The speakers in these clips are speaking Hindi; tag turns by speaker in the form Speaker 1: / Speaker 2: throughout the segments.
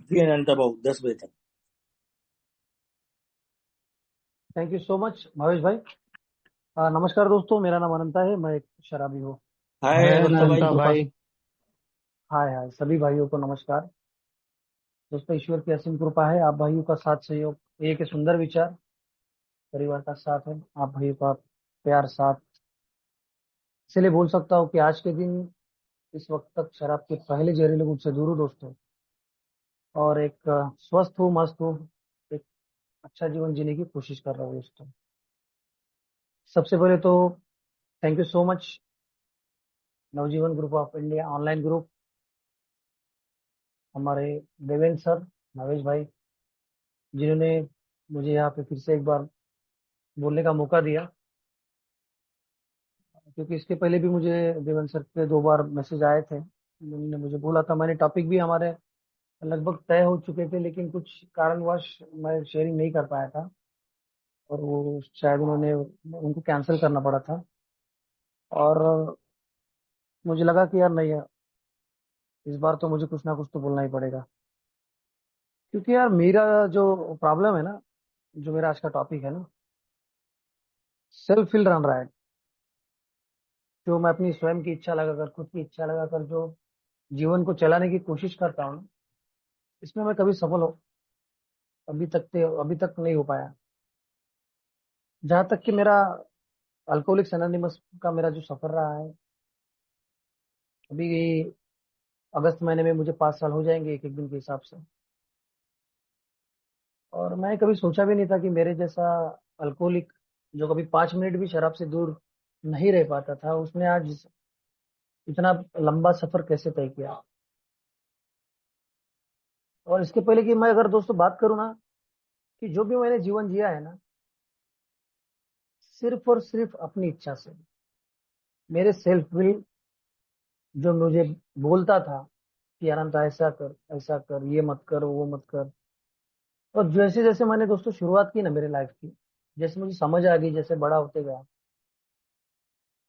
Speaker 1: पृथ्वी एंड अनंता भाऊ 10 बजे तक।
Speaker 2: Thank you so much Bhavesh भाई। नमस्कार दोस्तों, मेरा नाम अनंता है, मैं एक शराबी हूँ।
Speaker 1: हाय
Speaker 3: हाय
Speaker 1: अनंता भाई।
Speaker 3: अनंता
Speaker 2: कृपा।
Speaker 3: भाई।
Speaker 2: हाय हाय सभी भाइयों को नमस्कार। दोस्तों, ईश्वर की असीम कृपा है, आप भाइयों का साथ सहयोग, एक सुंदर विचार, परिवार का साथ है, आप भाइयों का प्यार साथ। इसलिए बोल सकता हूँ कि आज के दिन, इस वक्त तक शराब के पहले जहरीले गुट से दूर हूँ दोस्तों, और एक स्वस्थ हूँ, मस्त हूँ, एक अच्छा जीवन जीने की कोशिश कर रहा हूँ दोस्तों। सबसे पहले तो thank you so much, Navjeevan group of India online group, हमारे देवेंद्र सर, नवेश भाई, जिन्होंने मुझे यहाँ पे फिर से एक बार बोलने का मौका दिया। क्योंकि इसके पहले भी मुझे देवेंद्र सर के 2 बार मैसेज आए थे, उन्होंने मुझे बोला था, मैंने टॉपिक भी हमारे लगभग तय हो चुके थे, लेकिन कुछ कारणवश मैं शेयरिंग नहीं कर पाया था, और वो शायद उन्होंने उनको कैंसिल करना पड़ा था। और मुझे लगा कि यार नहीं, इस बार तो मुझे कुछ ना कुछ तो बोलना ही पड़ेगा। क्योंकि यार मेरा जो प्रॉब्लम है ना, जो मेरा आज का टॉपिक है ना, सेल्फ फिल रन रहा है। जो मैं अपनी स्वयं की इच्छा लगाकर, खुद की इच्छा लगाकर जो जीवन को चलाने की कोशिश करता हूँ, इसमें मैं कभी सफल हो अभी तक नहीं हो पाया। जहां तक कि मेरा अल्कोहलिक्स एनोनिमस का मेरा जो सफर रहा है, अभी अगस्त महीने में मुझे 5 साल हो जाएंगे एक एक दिन के हिसाब से। और मैं कभी सोचा भी नहीं था कि मेरे जैसा अल्कोहलिक, जो कभी 5 मिनट भी शराब से दूर नहीं रह पाता था, उसने आज इतना लंबा सफर कैसे तय किया। और इसके पहले कि मैं अगर दोस्तों बात करूँ ना, कि जो भी मैंने जीवन जिया है ना, सिर्फ और सिर्फ अपनी इच्छा से, मेरे सेल्फ विल, जो मुझे बोलता था कि अनंत ऐसा कर, ये मत कर, वो मत कर। और जैसे जैसे मैंने दोस्तों शुरुआत की ना मेरे लाइफ की, जैसे मुझे समझ आ गई, जैसे बड़ा होते गया,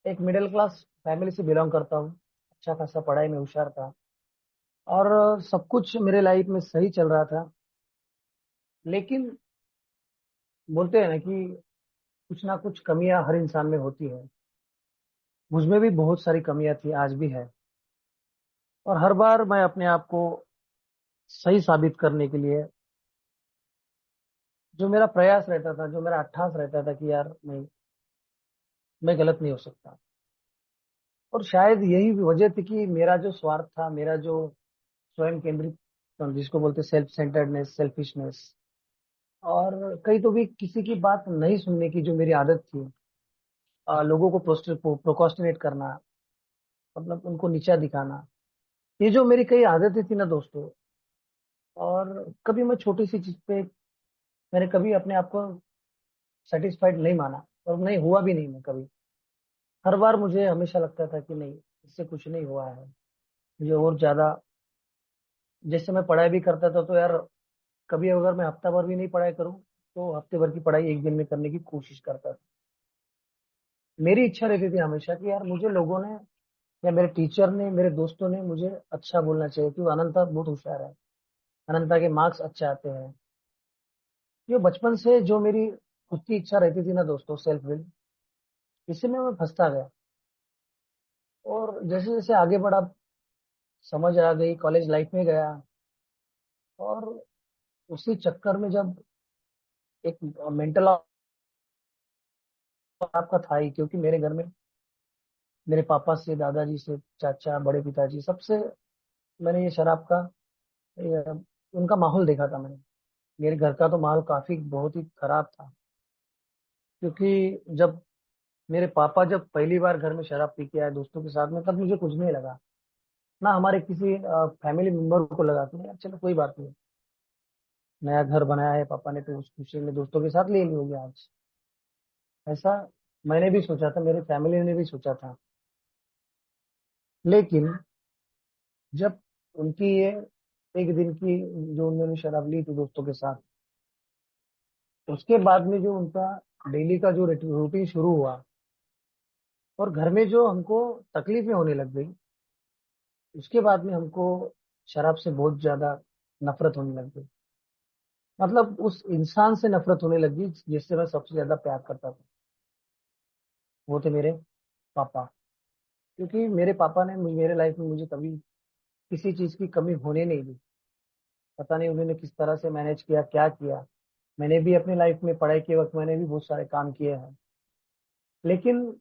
Speaker 2: एक मिडिल क्लास फैमिली से बिलोंग करता हूँ, अच्छा खासा पढ़ाई में होशियार था, और सब कुछ मेरे लाइफ में सही चल रहा था। लेकिन बोलते हैं ना कि कुछ ना कुछ कमियां हर इंसान में होती है, मुझमें भी बहुत सारी कमियां थी, आज भी है। और हर बार मैं अपने आप को सही साबित करने के लिए, जो मेरा प्रयास रहता था, जो मेरा अट्ठास रहता था कि यार नहीं, मैं गलत नहीं हो सकता। और शायद यही वजह थी कि मेरा जो स्वार्थ था, मेरा जो स्वयं केंद्रित, जिसको बोलते सेल्फ सेंटर्डनेस, सेल्फिशनेस, और कहीं तो भी किसी की बात नहीं सुनने की जो मेरी आदत थी, लोगों को प्रोकोस्टिनेट करना, मतलब उनको नीचा दिखाना, ये जो मेरी कई आदतें थी ना दोस्तों। और कभी मैं छोटी सी चीज पे, मैंने कभी अपने आप को सेटिस्फाइड नहीं माना, और नहीं हुआ भी नहीं मैं कभी। हर बार मुझे हमेशा लगता था कि नहीं, इससे कुछ नहीं हुआ है, मुझे और ज्यादा। जैसे मैं पढ़ाई भी करता था तो यार, कभी अगर मैं हफ्ता भर भी नहीं पढ़ाई करूं, तो हफ्ते भर की पढ़ाई एक दिन में करने की कोशिश करता था। मेरी इच्छा रहती थी हमेशा कि यार मुझे लोगों ने, या मेरे टीचर ने, मेरे दोस्तों ने मुझे अच्छा बोलना चाहिए कि वो अनंता बहुत होशियार है, अनंता के मार्क्स अच्छे आते हैं। ये बचपन से जो मेरी खुद की इच्छा रहती थी ना दोस्तों, सेल्फ विल, इसी में मैं फंसता गया। और जैसे जैसे आगे बढ़ा, समझ आ गई, कॉलेज लाइफ में गया, और उसी चक्कर में जब एक मेंटल आपका था ही, क्योंकि मेरे घर में मेरे पापा से, दादाजी से, चाचा, बड़े पिताजी, सबसे मैंने ये शराब का, ये, उनका माहौल देखा था मैंने। मेरे घर का तो माहौल काफी बहुत ही खराब था। क्योंकि जब मेरे पापा जब पहली बार घर में शराब पी के आए दोस्तों के साथ में, तब मुझे कुछ नहीं लगा, ना हमारे किसी फैमिली मेंबर को लगा कि यार चलो कोई बात नहीं, नया घर बनाया है पापा ने, तो उस खुशी में दोस्तों के साथ ले लियोगे आज, ऐसा मैंने भी सोचा था, मेरे फैमिली ने भी सोचा था। लेकिन जब उनकी ये एक दिन की, जो उन्होंने शराब ली थी दोस्तों के साथ, उसके बाद में जो उनका डेली का जो रूटीन शुरू हुआ, और घर में जो हमको तकलीफें होने लग गई, उसके बाद में हमको शराब से बहुत ज्यादा नफरत होने लग गई। मतलब उस इंसान से नफरत होने लगी जिससे मैं सबसे ज्यादा प्यार करता था। वो थे मेरे पापा। क्योंकि मेरे पापा ने मेरे लाइफ में मुझे कभी किसी चीज की कमी होने नहीं दी। पता नहीं उन्होंने किस तरह से मैनेज किया, क्या किया। मैंने भी अपनी लाइफ में पढ़ाई के वक्त मैंने भी बहुत सारे काम किए हैं। लेकिन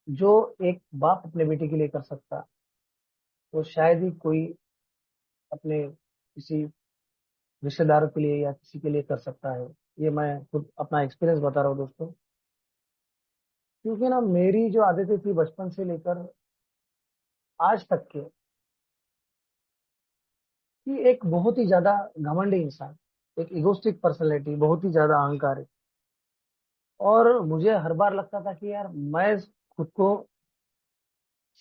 Speaker 2: जो एक बाप अपने बेटे के लिए कर सकता, वो शायद ही कोई अपने किसी रिश्तेदारों के लिए या किसी के लिए कर सकता है। ये मैं खुद अपना एक्सपीरियंस बता रहा हूँ दोस्तों। क्योंकि ना मेरी जो आदतें थी बचपन से लेकर आज तक के, कि एक बहुत ही ज्यादा घमंडी इंसान, एक इगोस्टिक पर्सनैलिटी, बहुत ही ज्यादा अहंकारी। और मुझे हर बार लगता था कि यार मैं खुद को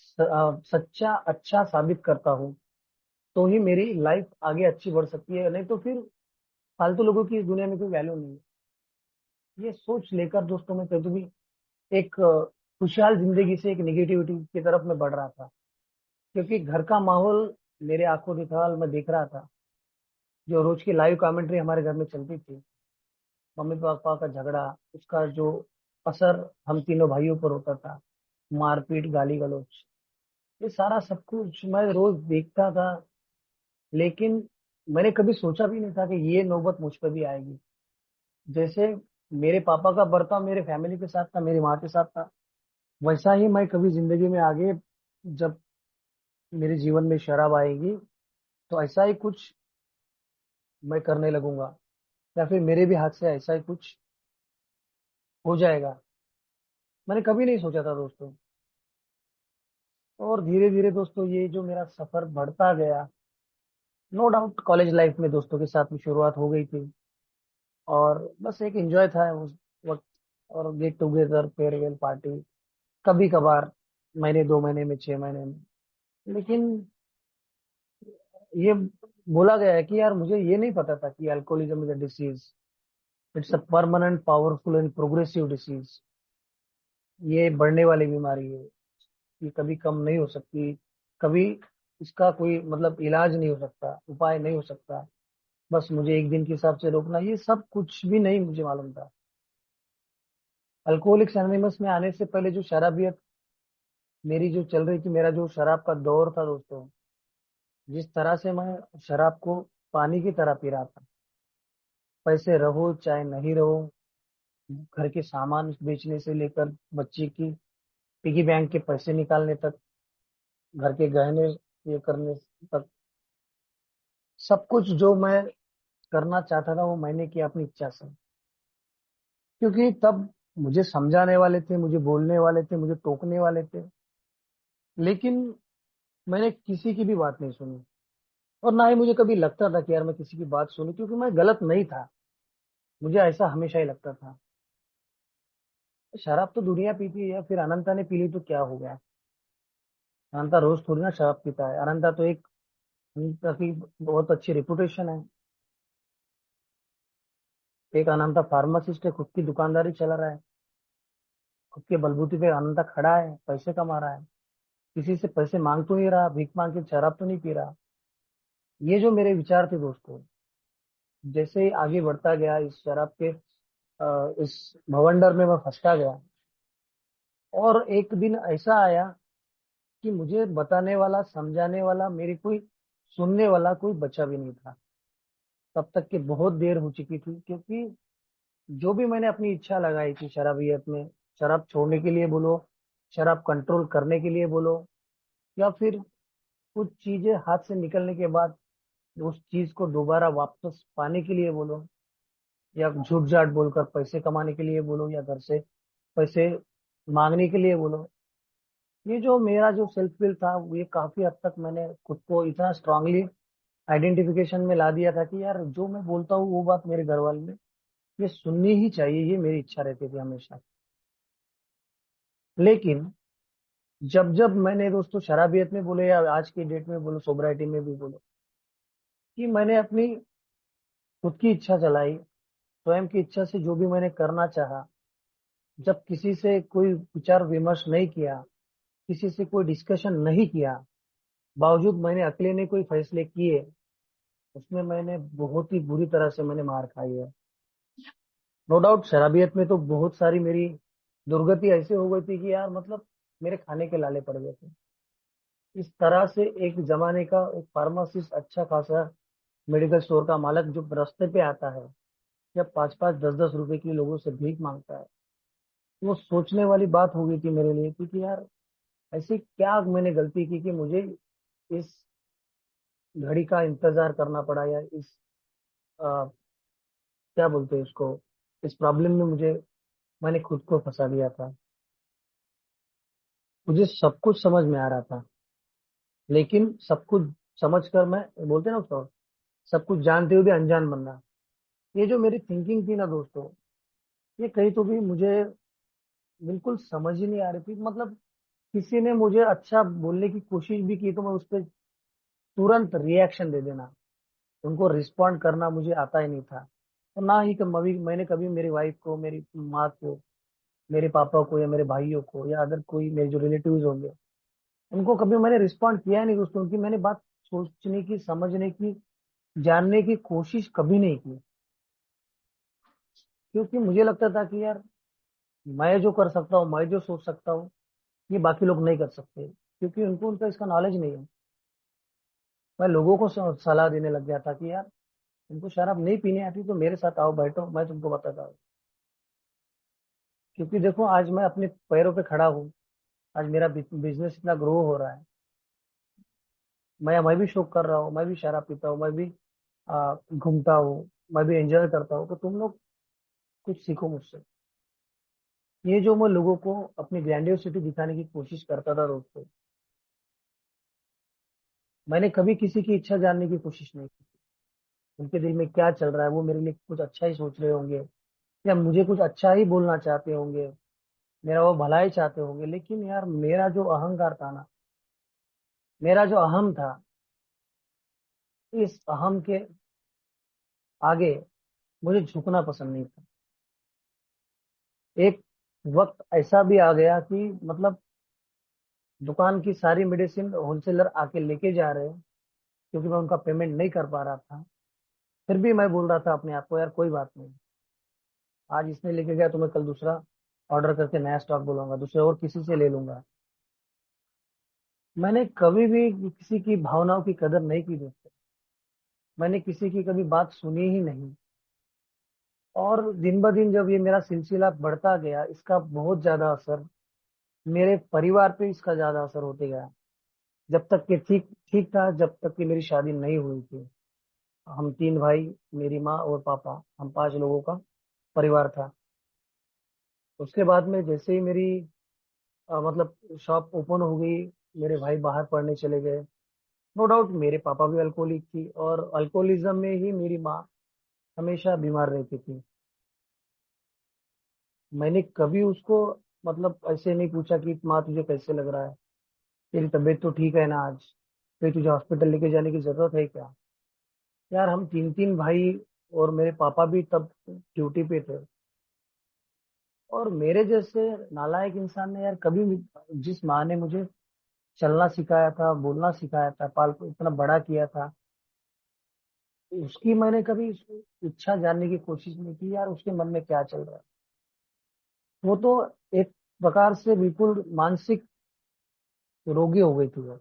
Speaker 2: सच्चा अच्छा साबित करता हूँ तो ही मेरी लाइफ आगे अच्छी बढ़ सकती है, नहीं तो फिर फालतू लोगों की इस दुनिया में कोई वैल्यू नहीं है। ये सोच लेकर दोस्तों मैं कभी भी एक खुशहाल जिंदगी से एक निगेटिविटी की तरफ मैं बढ़ रहा था। क्योंकि घर का माहौल मेरे आंखों देखा मैं देख रहा था। जो रोज की लाइव कमेंट्री हमारे घर में चलती थी, मम्मी पापा का झगड़ा, उसका जो असर हम तीनों भाइयों पर होता था, मारपीट, गाली गलौज, ये सारा सब कुछ मैं रोज देखता था। लेकिन मैंने कभी सोचा भी नहीं था कि ये नौबत मुझ पर भी आएगी। जैसे मेरे पापा का बर्ताव मेरे फैमिली के साथ था, मेरी माँ के साथ था, वैसा ही मैं कभी जिंदगी में आगे जब मेरे जीवन में शराब आएगी तो ऐसा ही कुछ मैं करने लगूंगा, या फिर मेरे भी हाथ से ऐसा ही कुछ हो जाएगा। मैंने कभी नहीं सोचा था दोस्तों। और धीरे धीरे दोस्तों ये जो मेरा सफर बढ़ता गया, नो डाउट कॉलेज लाइफ में दोस्तों के साथ में शुरुआत हो गई थी। और बस एक एंजॉय था उस वक्त। और गेट टुगेदर, फेयरवेल पार्टी, कभी कभार, महीने 2 महीने में, 6 महीने में। लेकिन ये बोला गया है कि यार मुझे ये नहीं पता था कि alcoholism is a disease. It's a permanent, powerful and progressive disease. ये बढ़ने वाली बीमारी है। ये कभी कम नहीं हो सकती। कभी इसका कोई मतलब इलाज नहीं हो सकता, उपाय नहीं हो सकता। बस मुझे एक दिन के हिसाब से रोकना, ये सब कुछ भी नहीं मुझे मालूम था। अल्कोहलिक्स एनोनिमस में आने से पहले जो शराबियत मेरी जो चल रही थी, मेरा जो शराब का दौर था दोस्तों, जिस तरह से मैं शराब को पानी की तरह पी रहा था, पैसे रहो चाहे नहीं रहो, घर के सामान बेचने से लेकर बच्चे की पिगी बैंक के पैसे निकालने तक, घर के गहने ये करने तक, सब कुछ जो मैं करना चाहता था वो मैंने किया अपनी इच्छा से। क्योंकि तब मुझे समझाने वाले थे, मुझे बोलने वाले थे, मुझे टोकने वाले थे, लेकिन मैंने किसी की भी बात नहीं सुनी। और ना ही मुझे कभी लगता था कि यार मैं किसी की बात सुनूं, क्योंकि मैं गलत नहीं था। मुझे ऐसा हमेशा ही लगता था। शराब तो दुनिया पीती है, फिर अनंता ने पी ली तो क्या हो गया। अनंता रोज थोड़ी ना शराब पीता है। अनंता तो एक, अनंता की बहुत अच्छी रेपुटेशन है। एक अनंता फार्मासिस्ट है, खुद की दुकानदारी चला रहा है, खुद के बलबूते पे अनंता खड़ा है, पैसे कमा रहा है, किसी से पैसे मांग तो नहीं रहा, भीख मांग के शराब तो नहीं पी रहा। ये जो मेरे विचार थे दोस्तों, जैसे ही आगे बढ़ता गया इस शराब के इस भवंडर में मैं फंसता गया। और एक दिन ऐसा आया कि मुझे बताने वाला, समझाने वाला, मेरी कोई सुनने वाला कोई बचा भी नहीं था। तब तक कि बहुत देर हो चुकी थी। क्योंकि जो भी मैंने अपनी इच्छा लगाई थी शराबियत में, शराब छोड़ने के लिए बोलो, शराब कंट्रोल करने के लिए बोलो, या फिर कुछ चीजें हाथ से निकलने के बाद उस चीज को दोबारा वापस पाने के लिए बोलो, या झूठ झाट बोलकर पैसे कमाने के लिए बोलो, या घर से पैसे मांगने के लिए बोलो, ये जो मेरा जो सेल्फ विल था वो ये काफी हद तक मैंने खुद को इतना स्ट्रांगली आइडेंटिफिकेशन में ला दिया था कि यार जो मैं बोलता हूँ वो बात मेरे घर वाले ने ये सुननी ही चाहिए, ये मेरी इच्छा रहती थी हमेशा। लेकिन जब जब मैंने दोस्तों शराबियत में बोले या आज की डेट में बोलो, सोब्राइटी में भी बोलो, कि मैंने अपनी खुद की इच्छा चलाई, स्वयं की इच्छा से जो भी मैंने करना चाहा, जब किसी से कोई विचार विमर्श नहीं किया, किसी से कोई डिस्कशन नहीं किया, बावजूद मैंने अकेले ने कोई फैसले किए, उसमें मैंने बहुत ही बुरी तरह से मैंने मार खाई है। नो डाउट शराबियत में तो बहुत सारी मेरी दुर्गति ऐसी हो गई थी कि यार मतलब मेरे खाने के लाले पड़ गए थे। इस तरह से एक जमाने का एक फार्मासिस्ट, अच्छा खासा मेडिकल स्टोर का मालक जो रास्ते पे आता है, जब 5-5 10-10 रुपए की लोगों से भीख मांगता है, तो वो सोचने वाली बात हो गई थी मेरे लिए, क्योंकि यार ऐसी क्या मैंने गलती की कि मुझे इस घड़ी का इंतजार करना पड़ा, या इस क्या बोलते हैं उसको, इस प्रॉब्लम में मैंने खुद को फंसा दिया था। मुझे सब कुछ समझ में आ रहा था, लेकिन सब कुछ समझ कर मैं, बोलते हैं ना उसको, सब कुछ जानते हुए भी अनजान बनना, ये जो मेरी थिंकिंग थी ना दोस्तों, ये कहीं तो भी मुझे बिल्कुल समझ ही नहीं आ रही थी। मतलब किसी ने मुझे अच्छा बोलने की कोशिश भी की तो मैं उस पर तुरंत रिएक्शन दे देना, उनको रिस्पॉन्ड करना मुझे आता ही नहीं था। और ना ही कभी मैंने कभी मेरी वाइफ को, मेरी माँ को, मेरे पापा को, या मेरे भाइयों को, या अदर कोई मेरे जो रिलेटिव्स होंगे, उनको कभी मैंने रिस्पॉन्ड किया ही नहीं दोस्तों। उनकी मैंने बात सोचने की, समझने की, जानने की कोशिश कभी नहीं की, क्योंकि मुझे लगता था कि यार मैं जो कर सकता हूँ, मैं जो सोच सकता हूँ, ये बाकी लोग नहीं कर सकते, क्योंकि उनको उनका इसका नॉलेज नहीं है। मैं लोगों को सलाह देने लग गया था कि यार तुमको शराब नहीं पीने आती तो मेरे साथ आओ, बैठो, मैं तुमको बताता हूँ। क्योंकि देखो आज मैं अपने पैरों पे खड़ा हूँ, आज मेरा बिजनेस इतना ग्रो हो रहा है, मैं भी शौक कर रहा हूँ, मैं भी शराब पीता हूँ, मैं भी घूमता हूँ, मैं भी एंजॉय करता हूँ, तो तुम लोग कुछ सीखो मुझसे। ये जो मैं लोगों को अपनी ग्रैंडियोसिटी दिखाने की कोशिश करता था दोस्तों, मैंने कभी किसी की इच्छा जानने की कोशिश नहीं की। उनके दिल में क्या चल रहा है, वो मेरे लिए कुछ अच्छा ही सोच रहे होंगे, या मुझे कुछ अच्छा ही बोलना चाहते होंगे, मेरा वो भला ही चाहते होंगे। लेकिन यार मेरा जो अहंकार था ना, मेरा जो अहम था, इस अहम के आगे मुझे झुकना पसंद नहीं था। एक वक्त ऐसा भी आ गया कि मतलब दुकान की सारी मेडिसिन होलसेलर आके लेके जा रहे हैं, क्योंकि मैं उनका पेमेंट नहीं कर पा रहा था। फिर भी मैं बोल रहा था अपने आप को, यार कोई बात नहीं, आज इसने लेके गया तो मैं कल दूसरा ऑर्डर करके नया स्टॉक बोलूंगा, दूसरे और किसी से ले लूंगा। मैंने कभी भी किसी की भावनाओं की कदर नहीं की दोस्तों। मैंने किसी की कभी बात सुनी ही नहीं। और दिन ब दिन जब ये मेरा सिलसिला बढ़ता गया, इसका बहुत ज्यादा असर मेरे परिवार पे, इसका ज्यादा असर होते गया। जब तक कि ठीक ठीक था, जब तक कि मेरी शादी नहीं हुई थी, हम 3 भाई, मेरी माँ और पापा, हम 5 लोगों का परिवार था। उसके बाद में जैसे ही मेरी मतलब शॉप ओपन हो गई, मेरे भाई बाहर पढ़ने चले गए। नो डाउट मेरे पापा भी अल्कोहलिक थी, और अल्कोहलिज्म में ही मेरी माँ हमेशा बीमार रहती थी। मैंने कभी उसको मतलब ऐसे नहीं पूछा कि माँ तुझे कैसे लग रहा है, तेरी तबीयत तो ठीक है ना आज, फिर तुझे हॉस्पिटल लेके जाने की जरूरत है क्या। यार हम 3 3 भाई, और मेरे पापा भी तब ड्यूटी पे थे। और मेरे जैसे नालायक इंसान ने यार कभी भी, जिस माँ ने मुझे चलना सिखाया था, बोलना सिखाया था, पाल को इतना बड़ा किया था, उसकी मैंने कभी इच्छा जानने की कोशिश नहीं की, यार उसके मन में क्या चल रहा है। वो तो एक प्रकार से बिल्कुल मानसिक रोगी हो गई थी वो,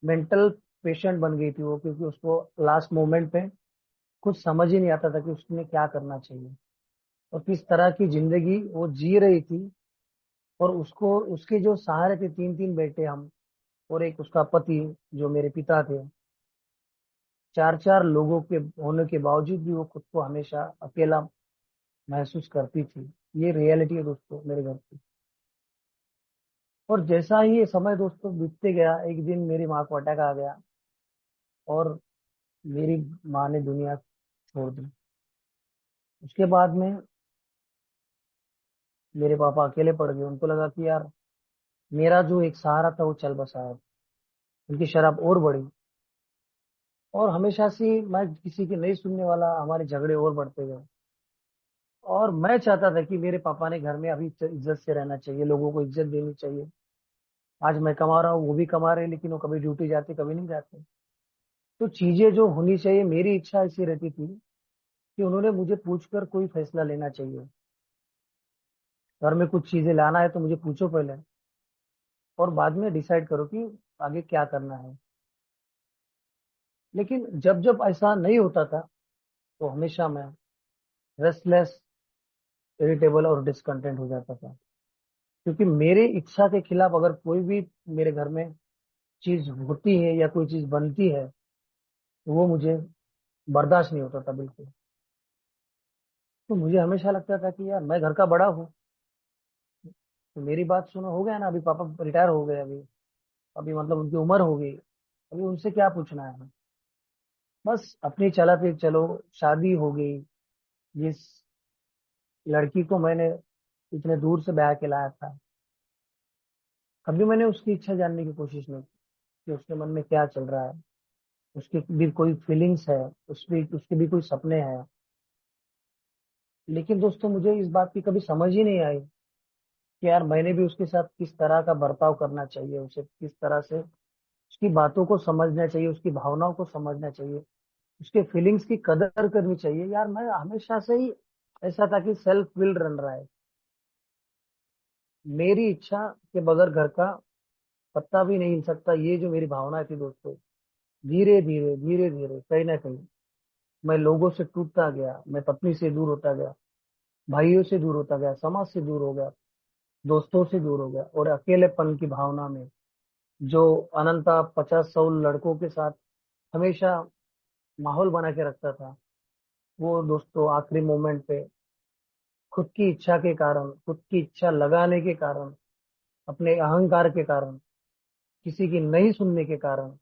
Speaker 2: मेंटल पेशेंट बन गई थी वो, क्योंकि उसको लास्ट मोमेंट पे कुछ समझ ही नहीं आता था कि उसने क्या करना चाहिए, और किस तरह की जिंदगी वो जी रही थी। और उसको, उसके जो सहारे थे 3 3 बेटे हम, और एक उसका पति जो मेरे पिता थे, 4 4 लोगों के होने के बावजूद भी वो खुद को हमेशा अकेला महसूस करती थी। ये रियलिटी है दोस्तों मेरे घर की। और जैसा ही ये समय दोस्तों बीतते गया, एक दिन मेरी माँ को अटैक आ गया, और मेरी माँ ने दुनिया छोड़ दी। उसके बाद में मेरे पापा अकेले पड़ गए। उनको लगा कि यार मेरा जो एक सहारा था वो चल बसा है। उनकी शराब और बढ़ी, और हमेशा से मैं किसी की नहीं सुनने वाला, हमारे झगड़े और बढ़ते गए। और मैं चाहता था कि मेरे पापा ने घर में अभी इज्जत से रहना चाहिए, लोगों को इज्जत देनी चाहिए। आज मैं कमा रहा हूँ, वो भी कमा रहे हैं, लेकिन वो कभी ड्यूटी जाते, कभी नहीं जाते। तो चीजें जो होनी चाहिए, मेरी इच्छा ऐसी रहती थी कि उन्होंने मुझे पूछकर कोई फैसला लेना चाहिए। घर में कुछ चीजें लाना है तो मुझे पूछो पहले, और बाद में डिसाइड करो कि आगे क्या करना है। लेकिन जब जब ऐसा नहीं होता था, तो हमेशा मैं रेस्टलेस, इरिटेबल और डिसकंटेंट हो जाता था। क्योंकि मेरी इच्छा के खिलाफ अगर कोई भी मेरे घर में चीज होती है या कोई चीज बनती है, तो वो मुझे बर्दाश्त नहीं होता था बिल्कुल। तो मुझे हमेशा लगता था कि यार मैं घर का बड़ा हूँ, तो मेरी बात सुनो, हो गया ना, अभी पापा रिटायर हो गए, अभी अभी मतलब उनकी उम्र हो गई, अभी उनसे क्या पूछना है। बस अपनी चला फिर चलो, शादी हो गई। जिस लड़की को मैंने इतने दूर से ब्याह के लाया था, कभी मैंने उसकी इच्छा जानने की कोशिश नहीं की कि उसके मन में क्या चल रहा है, उसकी भी कोई फीलिंग्स है, उसके भी कोई सपने हैं। लेकिन दोस्तों, मुझे इस बात की कभी समझ ही नहीं आई कि यार मैंने भी उसके साथ किस तरह का बर्ताव करना चाहिए, उसे किस तरह से उसकी बातों को समझना चाहिए, उसकी भावनाओं को समझना चाहिए, उसके फीलिंग्स की कदर करनी चाहिए। यार मैं हमेशा से ही ऐसा था कि सेल्फ विल रन रहा है। मेरी इच्छा के बगैर घर का पत्ता भी नहीं हिल सकता, ये जो मेरी भावना थी दोस्तों, धीरे धीरे धीरे धीरे कहीं ना कहीं मैं लोगों से टूटता गया, मैं पत्नी से दूर होता गया, भाइयों से दूर होता गया, समाज से दूर हो गया, दोस्तों से दूर हो गया, और अकेलेपन की भावना में जो अनंता 50-100 लड़कों के साथ हमेशा माहौल बना के रखता था, वो दोस्तों आखिरी मोमेंट पे खुद की इच्छा के कारण, खुद की इच्छा लगाने के कारण, अपने अहंकार के कारण, किसी की नहीं सुनने के कारण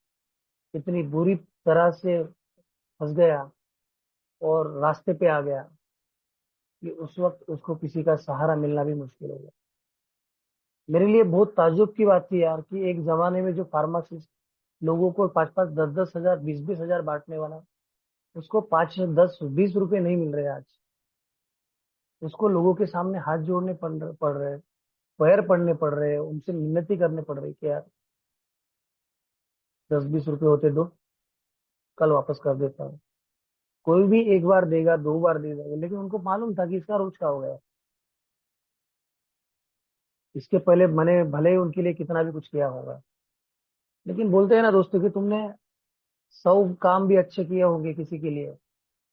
Speaker 2: इतनी बुरी तरह से फंस गया और रास्ते पे आ गया कि उस वक्त उसको किसी का सहारा मिलना भी मुश्किल हो गया। मेरे लिए बहुत ताज्जुब की बात थी यार कि एक जमाने में जो फार्मासिस्ट लोगों को 5-5, 10-10 हजार, 20-20 हजार बांटने वाला, उसको 5, 10, 20 रुपए नहीं मिल रहे आज। उसको लोगों के सामने हाथ जोड़ने पड़ रहे, पैर पड़ने पड़ रहे, उनसे मिन्नती करने पड़ रही कि यार 10-20 रुपए होते दो, कल वापस कर देता हूँ। कोई भी एक बार देगा, 2 बार दे देगा, लेकिन उनको मालूम था कि इसका रोज का हो गया। इसके पहले मैंने भले ही उनके लिए कितना भी कुछ किया होगा। लेकिन बोलते हैं ना दोस्तों कि तुमने 100 काम भी अच्छे किए होंगे किसी के लिए,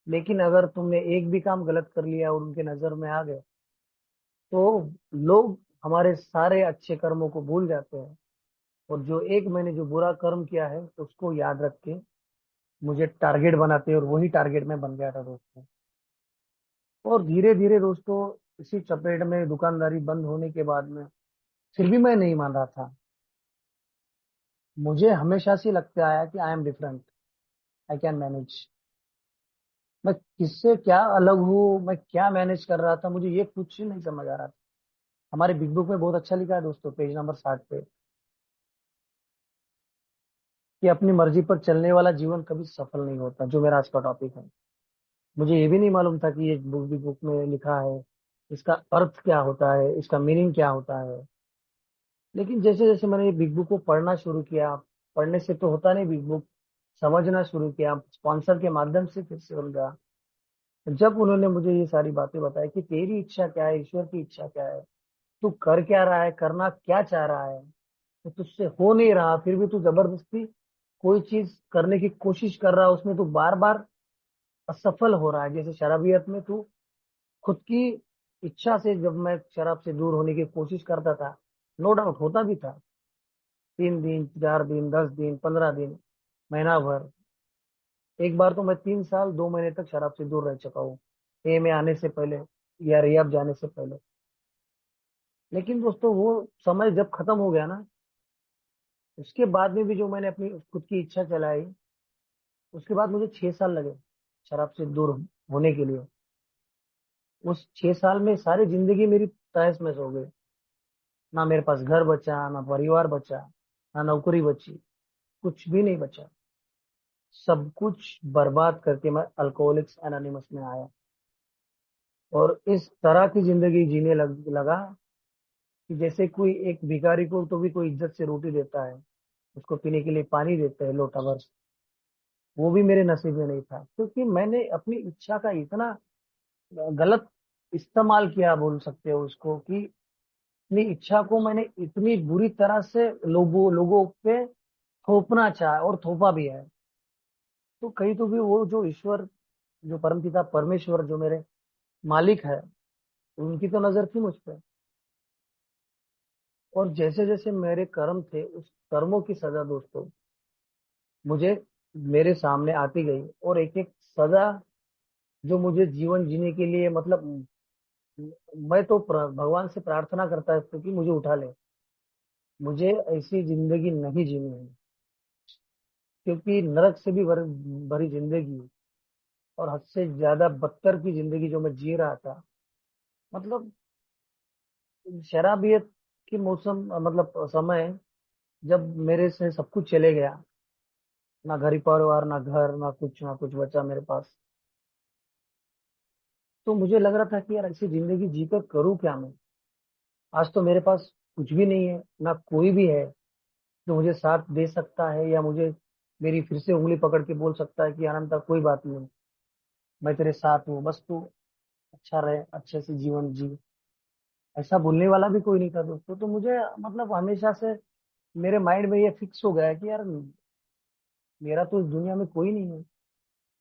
Speaker 2: लेकिन अगर तुमने एक भी काम गलत कर लिया और उनके नजर में आ गए, तो लोग हमारे सारे अच्छे कर्मों को भूल जाते हैं, और जो एक मैंने जो बुरा कर्म किया है उसको याद रख के मुझे टारगेट बनाते हैं, और वही टारगेट में बन गया था दोस्तों। और धीरे धीरे दोस्तों, इसी चपेट में दुकानदारी बंद होने के बाद में फिर भी मैं नहीं मान रहा था। मुझे हमेशा से लगता आया कि I am different, I can manage. मैं किससे क्या अलग हूँ, मैं क्या मैनेज कर रहा था, मुझे ये कुछ नहीं समझ आ रहा था। हमारे बिग बुक में बहुत अच्छा लिखा है दोस्तों, पेज नंबर 60 पे, कि अपनी मर्जी पर चलने वाला जीवन कभी सफल नहीं होता, जो मेरा आज का टॉपिक है। मुझे ये भी नहीं मालूम था कि ये बुक बिग बुक में लिखा है, इसका अर्थ क्या होता है, इसका मीनिंग क्या होता है। लेकिन जैसे जैसे मैंने ये बिग बुक को पढ़ना शुरू किया, पढ़ने से तो होता नहीं, बिग बुक समझना शुरू किया, स्पॉन्सर के माध्यम से फिर से समझा। जब उन्होंने मुझे ये सारी बातें बताई कि तेरी इच्छा क्या है, ईश्वर की इच्छा क्या है, तू कर क्या रहा है, करना क्या चाह रहा है, तो तुझसे हो नहीं रहा, फिर भी तू जबरदस्ती कोई चीज करने की कोशिश कर रहा है, उसमें तू बार बार असफल हो रहा है। जैसे शराबियत में तू खुद की इच्छा से, जब मैं शराब से दूर होने की कोशिश करता था, नो डाउट होता भी था, 3 दिन, 4 दिन, 10 दिन, 15 दिन, महीना भर। एक बार तो मैं 3 साल 2 महीने तक शराब से दूर रह चुका हूँ, ए में आने से पहले या रियाब जाने से पहले। लेकिन दोस्तों, वो समय जब खत्म हो गया ना, उसके बाद में भी जो मैंने अपनी खुद की इच्छा चलाई, उसके बाद मुझे 6 साल लगे शराब से दूर होने के लिए। उस 6 साल में सारी जिंदगी मेरी तहस महस हो गई। ना मेरे पास घर बचा, ना परिवार बचा, ना नौकरी बची, कुछ भी नहीं बचा। सब कुछ बर्बाद करके मैं अल्कोहलिक्स एनोनिमस में आया, और इस तरह की जिंदगी जीने लगा कि जैसे कोई एक भिखारी को तो भी कोई इज्जत से रोटी देता है, उसको पीने के लिए पानी देता है लोटा भर, वो भी मेरे नसीब में नहीं था, क्योंकि मैंने अपनी इच्छा का इतना गलत इस्तेमाल किया, बोल सकते हो उसको, कि अपनी इच्छा को मैंने इतनी बुरी तरह से लोगों लोगों पे थोपना चाहा और थोपा भी है। तो कहीं तो भी वो जो ईश्वर, जो परमपिता परमेश्वर, जो मेरे मालिक है, उनकी तो नजर थी मुझ पे। और जैसे जैसे मेरे कर्म थे, उस कर्मों की सजा दोस्तों मुझे मेरे सामने आती गई, और एक एक सजा जो मुझे जीवन जीने के लिए, मतलब मैं तो भगवान से प्रार्थना करता है कि मुझे उठा ले। मुझे ऐसी जिंदगी नहीं जीनी है, क्योंकि नरक से भी भरी जिंदगी, और हद से ज्यादा बदतर की जिंदगी जो मैं जी रहा था, मतलब शराबियत की मौसम, मतलब समय, जब मेरे से सब कुछ चले गया, ना घर परिवार, ना घर, ना कुछ बचा मेरे पास, तो मुझे लग रहा था कि यार ऐसी जिंदगी जीकर करूँ क्या मैं। आज तो मेरे पास कुछ भी नहीं है, ना कोई भी है जो मुझे साथ दे सकता है, या मुझे मेरी फिर से उंगली पकड़ के बोल सकता है कि अनंता कोई बात नहीं, मैं तेरे साथ हूँ, बस तू अच्छा रहे, अच्छे से जीवन जी। ऐसा बोलने वाला भी कोई नहीं था दोस्तों। तो मुझे, मतलब हमेशा से मेरे माइंड में ये फिक्स हो गया है कि यार मेरा तो इस दुनिया में कोई नहीं है।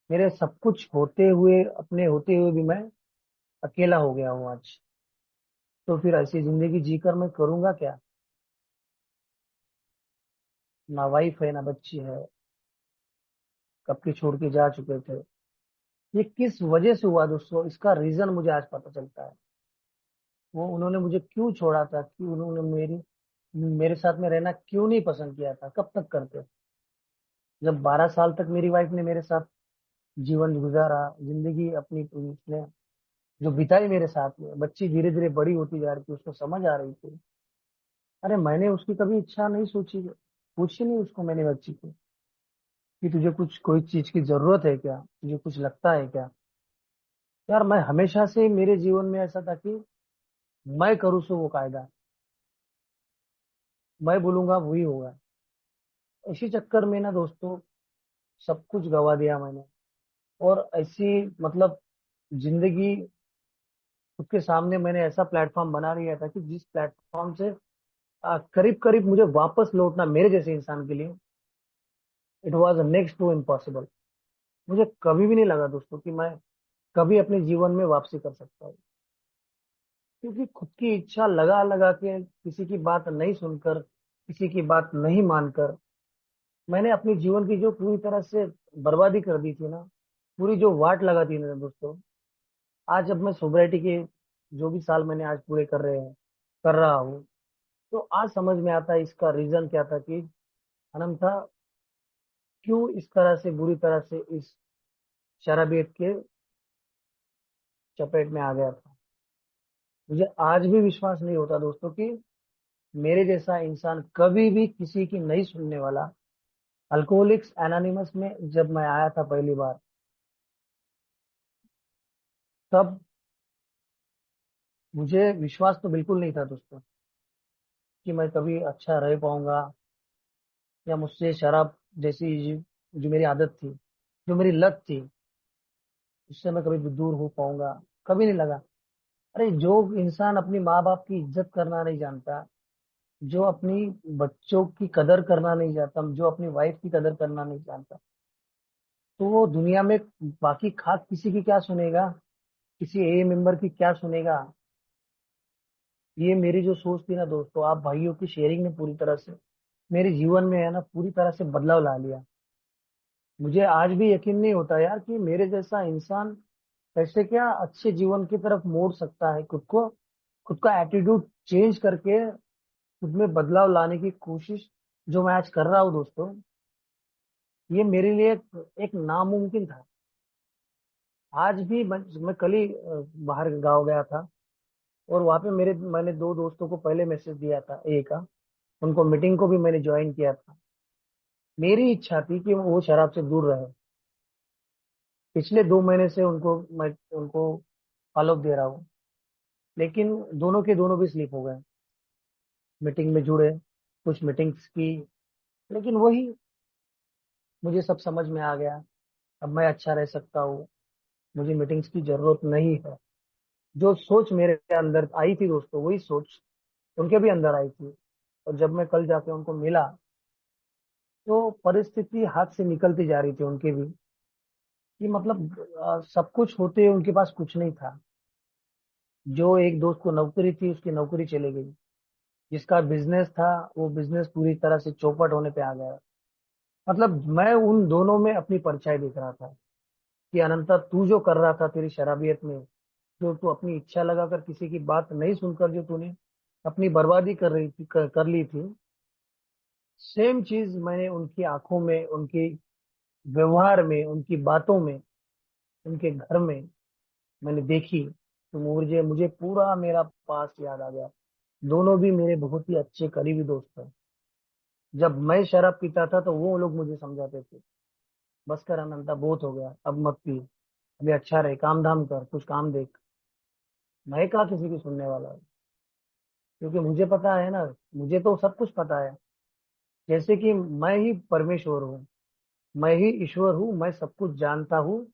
Speaker 2: मेरे सब कुछ होते हुए, अपने होते हुए भी मैं अकेला हो गया हूँ आज। तो फिर ऐसी जिंदगी जीकर मैं करूंगा क्या। ना वाइफ है, ना बच्ची है, कब के छोड़ के जा चुके थे। ये किस वजह से हुआ दोस्तों, इसका रीजन मुझे आज पता चलता है। वो उन्होंने मुझे क्यों छोड़ा था, कि उन्होंने मेरे साथ में रहना क्यों नहीं पसंद किया था, कब तक करते। जब 12 साल तक मेरी वाइफ ने मेरे साथ जीवन गुजारा, जिंदगी अपनी उसने जो बिताई मेरे साथ में, बच्ची धीरे धीरे बड़ी होती जा रही थी, उसको समझ आ रही थी। अरे मैंने उसकी कभी इच्छा नहीं सोची, पूछी नहीं उसको मैंने बच्ची को, कि तुझे कुछ कोई चीज की जरूरत है क्या, तुझे कुछ लगता है क्या। यार मैं हमेशा से, मेरे जीवन में ऐसा था कि मैं करूँ सो वो कायदा, मैं बोलूंगा वही होगा। इसी चक्कर में ना दोस्तों सब कुछ गवा दिया मैंने। और ऐसी, मतलब जिंदगी खुद के सामने मैंने ऐसा प्लेटफॉर्म बना लिया था कि जिस प्लेटफॉर्म से करीब करीब मुझे वापस लौटना मेरे जैसे इंसान के लिए it was next to impossible. मुझे कभी भी नहीं लगा दोस्तों कि मैं कभी अपने जीवन में वापसी कर सकता हूँ, क्योंकि खुद की इच्छा लगा लगा के, किसी की बात नहीं सुनकर, किसी की बात नहीं मानकर, मैंने अपनी जीवन की जो पूरी तरह से बर्बादी कर दी थी ना, पूरी जो वाट लगा दी ना दोस्तों। आज जब मैं सोसाइटी के जो भी साल मैंने आज पूरे कर रहा हूँ, तो आज समझ में आता है इसका रीजन क्या था, कि अनंत था क्यों इस तरह से, बुरी तरह से इस शराबियत के चपेट में आ गया था। मुझे आज भी विश्वास नहीं होता दोस्तों कि मेरे जैसा इंसान कभी भी किसी की नहीं सुनने वाला, अल्कोहलिक्स एनोनिमस में जब मैं आया था पहली बार, तब मुझे विश्वास तो बिल्कुल नहीं था दोस्तों कि मैं कभी अच्छा रह पाऊंगा, या मुझसे शराब जैसी जो मेरी आदत थी, जो मेरी लत थी, उससे मैं कभी भी दूर हो पाऊंगा। कभी नहीं लगा। अरे जो इंसान अपनी माँ बाप की इज्जत करना नहीं जानता, जो अपनी बच्चों की कदर करना नहीं जानता, जो अपनी वाइफ की कदर करना नहीं जानता, तो वो दुनिया में बाकी खास किसी की क्या सुनेगा, किसी ए मेंबर की क्या सुनेगा। ये मेरी जो सोच थी ना दोस्तों, आप भाइयों की शेयरिंग ने पूरी तरह से मेरे जीवन में है ना, पूरी तरह से बदलाव ला लिया। मुझे आज भी यकीन नहीं होता यार कि मेरे जैसा इंसान कैसे क्या अच्छे जीवन की तरफ मोड़ सकता है खुद को, खुद का एटीट्यूड चेंज करके खुद में बदलाव लाने की कोशिश जो मैं आज कर रहा हूँ दोस्तों। ये मेरे लिए एक नामुमकिन था। आज भी मैं कल ही बाहर गाँव गया था, और वहां पे मैंने दो दोस्तों को पहले मैसेज दिया था, एक का, उनको मीटिंग को भी मैंने ज्वाइन किया था। मेरी इच्छा थी कि वो शराब से दूर रहे। पिछले 2 महीने से मैं उनको फॉलो दे रहा हूँ, लेकिन दोनों के दोनों भी स्लिप हो गए। मीटिंग में जुड़े, कुछ मीटिंग्स की, लेकिन वही मुझे सब समझ में आ गया, अब मैं अच्छा रह सकता हूँ, मुझे मीटिंग्स की जरूरत नहीं है। जो सोच मेरे अंदर आई थी दोस्तों, वही सोच उनके भी अंदर आई थी। और जब मैं कल जाके उनको मिला, तो परिस्थिति हाथ से निकलती जा रही थी उनके भी, कि मतलब सब कुछ होते उनके पास कुछ नहीं था। जो एक दोस्त को नौकरी थी, उसकी नौकरी चली गई। जिसका बिजनेस था, वो बिजनेस पूरी तरह से चौपट होने पे आ गया। मतलब मैं उन दोनों में अपनी परछाई देख रहा था, कि अनंता तू जो कर रहा था तेरी शराबियत में, जो तू अपनी इच्छा लगाकर किसी की बात नहीं सुनकर जो तूने अपनी बर्बादी कर रही थी, कर ली थी, सेम चीज मैंने उनकी आंखों में, उनके व्यवहार में, उनकी बातों में, उनके घर में मैंने देखी। तो मुझे मुझे पूरा मेरा पास याद आ गया। दोनों भी मेरे बहुत ही अच्छे करीबी दोस्त हैं। जब मैं शराब पीता था तो वो लोग मुझे समझाते थे, बस कर अनंता, बहुत हो गया, अब मत पी, अभी अच्छा रहे, काम धाम कर, कुछ काम देख। मैं कहा किसी की सुनने वाला हूँ, क्योंकि मुझे पता है ना, मुझे तो सब कुछ पता है। जैसे कि मैं ही परमेश्वर हूँ, मैं ही ईश्वर हूँ, मैं सब कुछ जानता हूँ,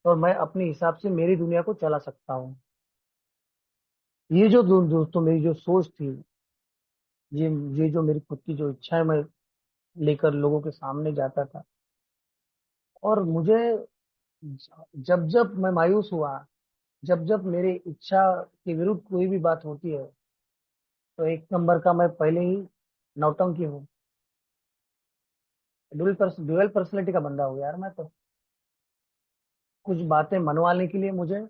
Speaker 2: और मैं अपने हिसाब से मेरी दुनिया को चला सकता हूँ। ये जो दोस्तों मेरी जो सोच थी, ये ये जो मेरी खुद की जो इच्छा है, मैं लेकर लोगों के सामने जाता था। और मुझे जब जब मैं मायूस हुआ, जब जब मेरी इच्छा के विरुद्ध कोई भी बात होती है, तो एक नंबर का मैं पहले ही नौटंकी हूँ, ड्यूअल पर्सनैलिटी का बंदा हूँ यार मैं तो। कुछ बातें मनवाने के लिए मुझे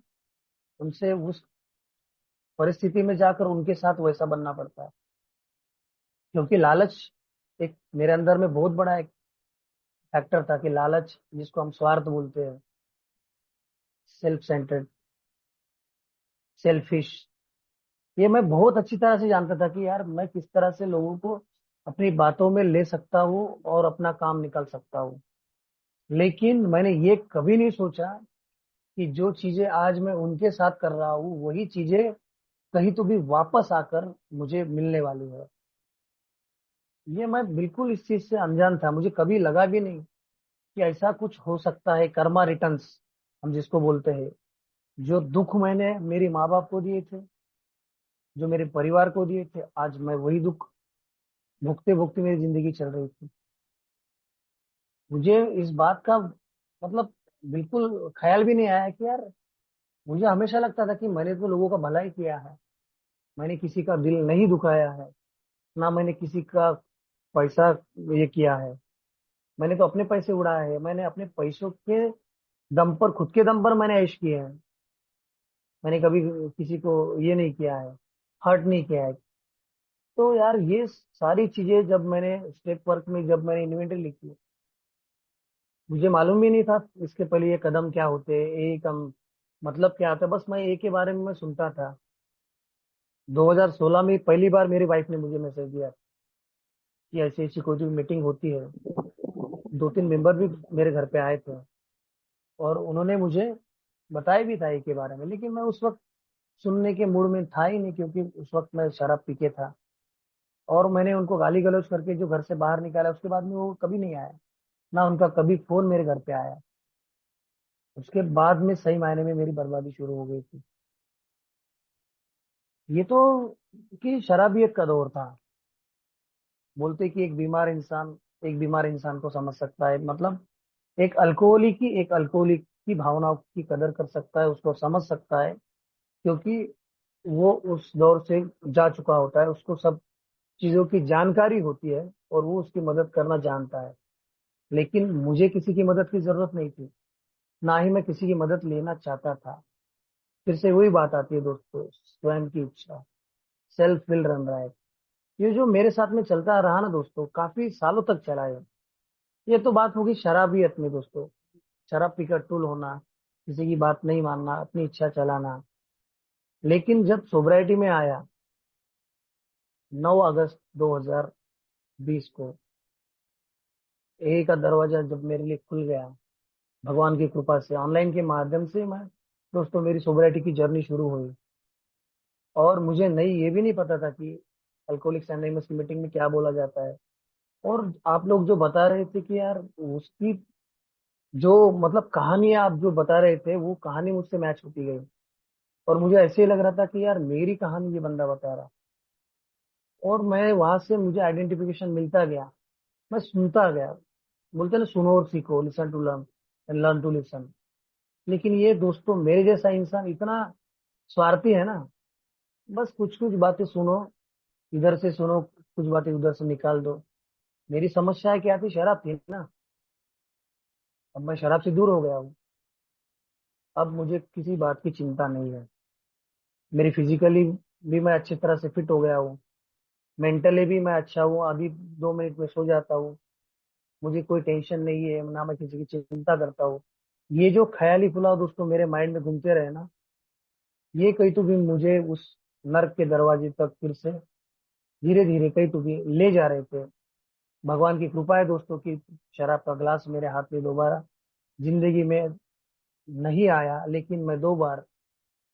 Speaker 2: उनसे उस परिस्थिति में जाकर उनके साथ वैसा बनना पड़ता है। क्योंकि लालच एक मेरे अंदर में बहुत बड़ा एक फैक्टर था, कि लालच जिसको हम स्वार्थ बोलते हैं, सेल्फ सेंटर्ड, सेल्फिश, ये मैं बहुत अच्छी तरह से जानता था, कि यार मैं किस तरह से लोगों को अपनी बातों में ले सकता हूँ और अपना काम निकाल सकता हूँ। लेकिन मैंने ये कभी नहीं सोचा कि जो चीजें आज मैं उनके साथ कर रहा हूँ, वही चीजें कहीं तो भी वापस आकर मुझे मिलने वाली है। ये मैं बिल्कुल इस चीज से अनजान था, मुझे कभी लगा भी नहीं कि ऐसा कुछ हो सकता है। कर्मा रिटर्न्स हम जिसको बोलते हैं, जो दुख मैंने मेरे माँ बाप को दिए थे, जो मेरे परिवार को दिए थे, आज मैं वही दुख भुगते भुगते मेरी जिंदगी चल रही थी। मुझे इस बात का मतलब बिल्कुल ख्याल भी नहीं आया कि यार, मुझे हमेशा लगता था कि मैंने तो लोगों का भला ही किया है, मैंने किसी का दिल नहीं दुखाया है, ना मैंने किसी का पैसा ये किया है। मैंने तो अपने पैसे उड़ाए हैं, मैंने अपने पैसों के दम पर, खुद के दम पर मैंने ऐश किए हैं। मैंने कभी किसी को ये नहीं किया है, हर्ट नहीं किया है। तो यार ये सारी चीजें जब मैंने स्टेप वर्क में जब मैंने इन्वेंटरी लिखी, मुझे मालूम भी नहीं था इसके पहले ये कदम क्या होते हैं, एक हम मतलब क्या आता है। बस मैं एक के बारे में मैं सुनता था। 2016 में पहली बार मेरी वाइफ ने मुझे मैसेज दिया कि ऐसी ऐसी कोई भी मीटिंग होती है। दो तीन मेंबर भी मेरे घर पे आए थे, और उन्होंने मुझे बताया भी था एक के बारे में, लेकिन मैं उस वक्त सुनने के मूड में था ही नहीं, क्योंकि उस वक्त मैं शराब पी के था। और मैंने उनको गाली गलौज करके जो घर से बाहर निकाला, उसके बाद में वो कभी नहीं आया, ना उनका कभी फोन मेरे घर पे आया। उसके बाद में सही मायने में मेरी बर्बादी शुरू हो गई थी। ये तो कि शराबियत का दौर था। बोलते कि एक बीमार इंसान को समझ सकता है, मतलब एक अल्कोहलिक की भावनाओं की कदर कर सकता है, उसको समझ सकता है। क्योंकि वो उस दौर से जा चुका होता है, उसको सब चीजों की जानकारी होती है, और वो उसकी मदद करना जानता है। लेकिन मुझे किसी की मदद की जरूरत नहीं थी, ना ही मैं किसी की मदद लेना चाहता था। फिर से वही बात आती है दोस्तों, स्वयं की इच्छा, सेल्फ विल रन राइट। ये जो मेरे साथ में चलता रहा ना दोस्तों, काफी सालों तक चला है। ये तो बात होगी शराबियत में दोस्तों, शराब पीकर टूल होना, किसी की बात नहीं मानना, अपनी इच्छा चलाना। लेकिन जब सोब्राइटी में आया, 9 अगस्त 2020 को, ए का दरवाजा जब मेरे लिए खुल गया, भगवान की कृपा से ऑनलाइन के माध्यम से मैं दोस्तों मेरी सोब्राइटी की जर्नी शुरू हुई। और मुझे नहीं, ये भी नहीं पता था कि अल्कोहलिक्स एनोनिमस की मीटिंग में क्या बोला जाता है, और आप लोग जो बता रहे थे कि यार उसकी जो मतलब कहानियां आप जो बता रहे थे वो कहानी मुझसे मैच होती गई। और मुझे ऐसे ही लग रहा था कि यार मेरी कहानी ये बंदा बता रहा। और मैं वहां से मुझे आइडेंटिफिकेशन मिलता गया। मैं सुनता गया। बोलते ना, सुनो और सीखो, listen to learn and learn to listen. लेकिन ये दोस्तों, मेरे जैसा इंसान इतना स्वार्थी है ना। बस कुछ कुछ बातें सुनो, इधर से सुनो, कुछ बातें उधर से निकाल दो। मेरी समस्या क्या थी? शराब थी ना। अब मैं शराब से दूर हो गया हूँ। अब मुझे किसी बात की चिंता नहीं है। मेरी फिजिकली भी मैं अच्छी तरह से फिट हो गया हूँ। मेंटली भी मैं अच्छा हूँ। अभी 2 मिनट में सो जाता हूँ। मुझे कोई टेंशन नहीं है, ना मैं किसी की चिंता करता हूँ। ये जो ख्याली पुलाव दोस्तों मेरे माइंड में घूमते रहे ना, ये कहीं तो भी मुझे उस नर्क के दरवाजे तक फिर से धीरे धीरे कहीं तो भी ले जा रहे थे। भगवान की कृपा है दोस्तों की शराब का ग्लास मेरे हाथ में दोबारा जिंदगी में नहीं आया, लेकिन मैं 2 बार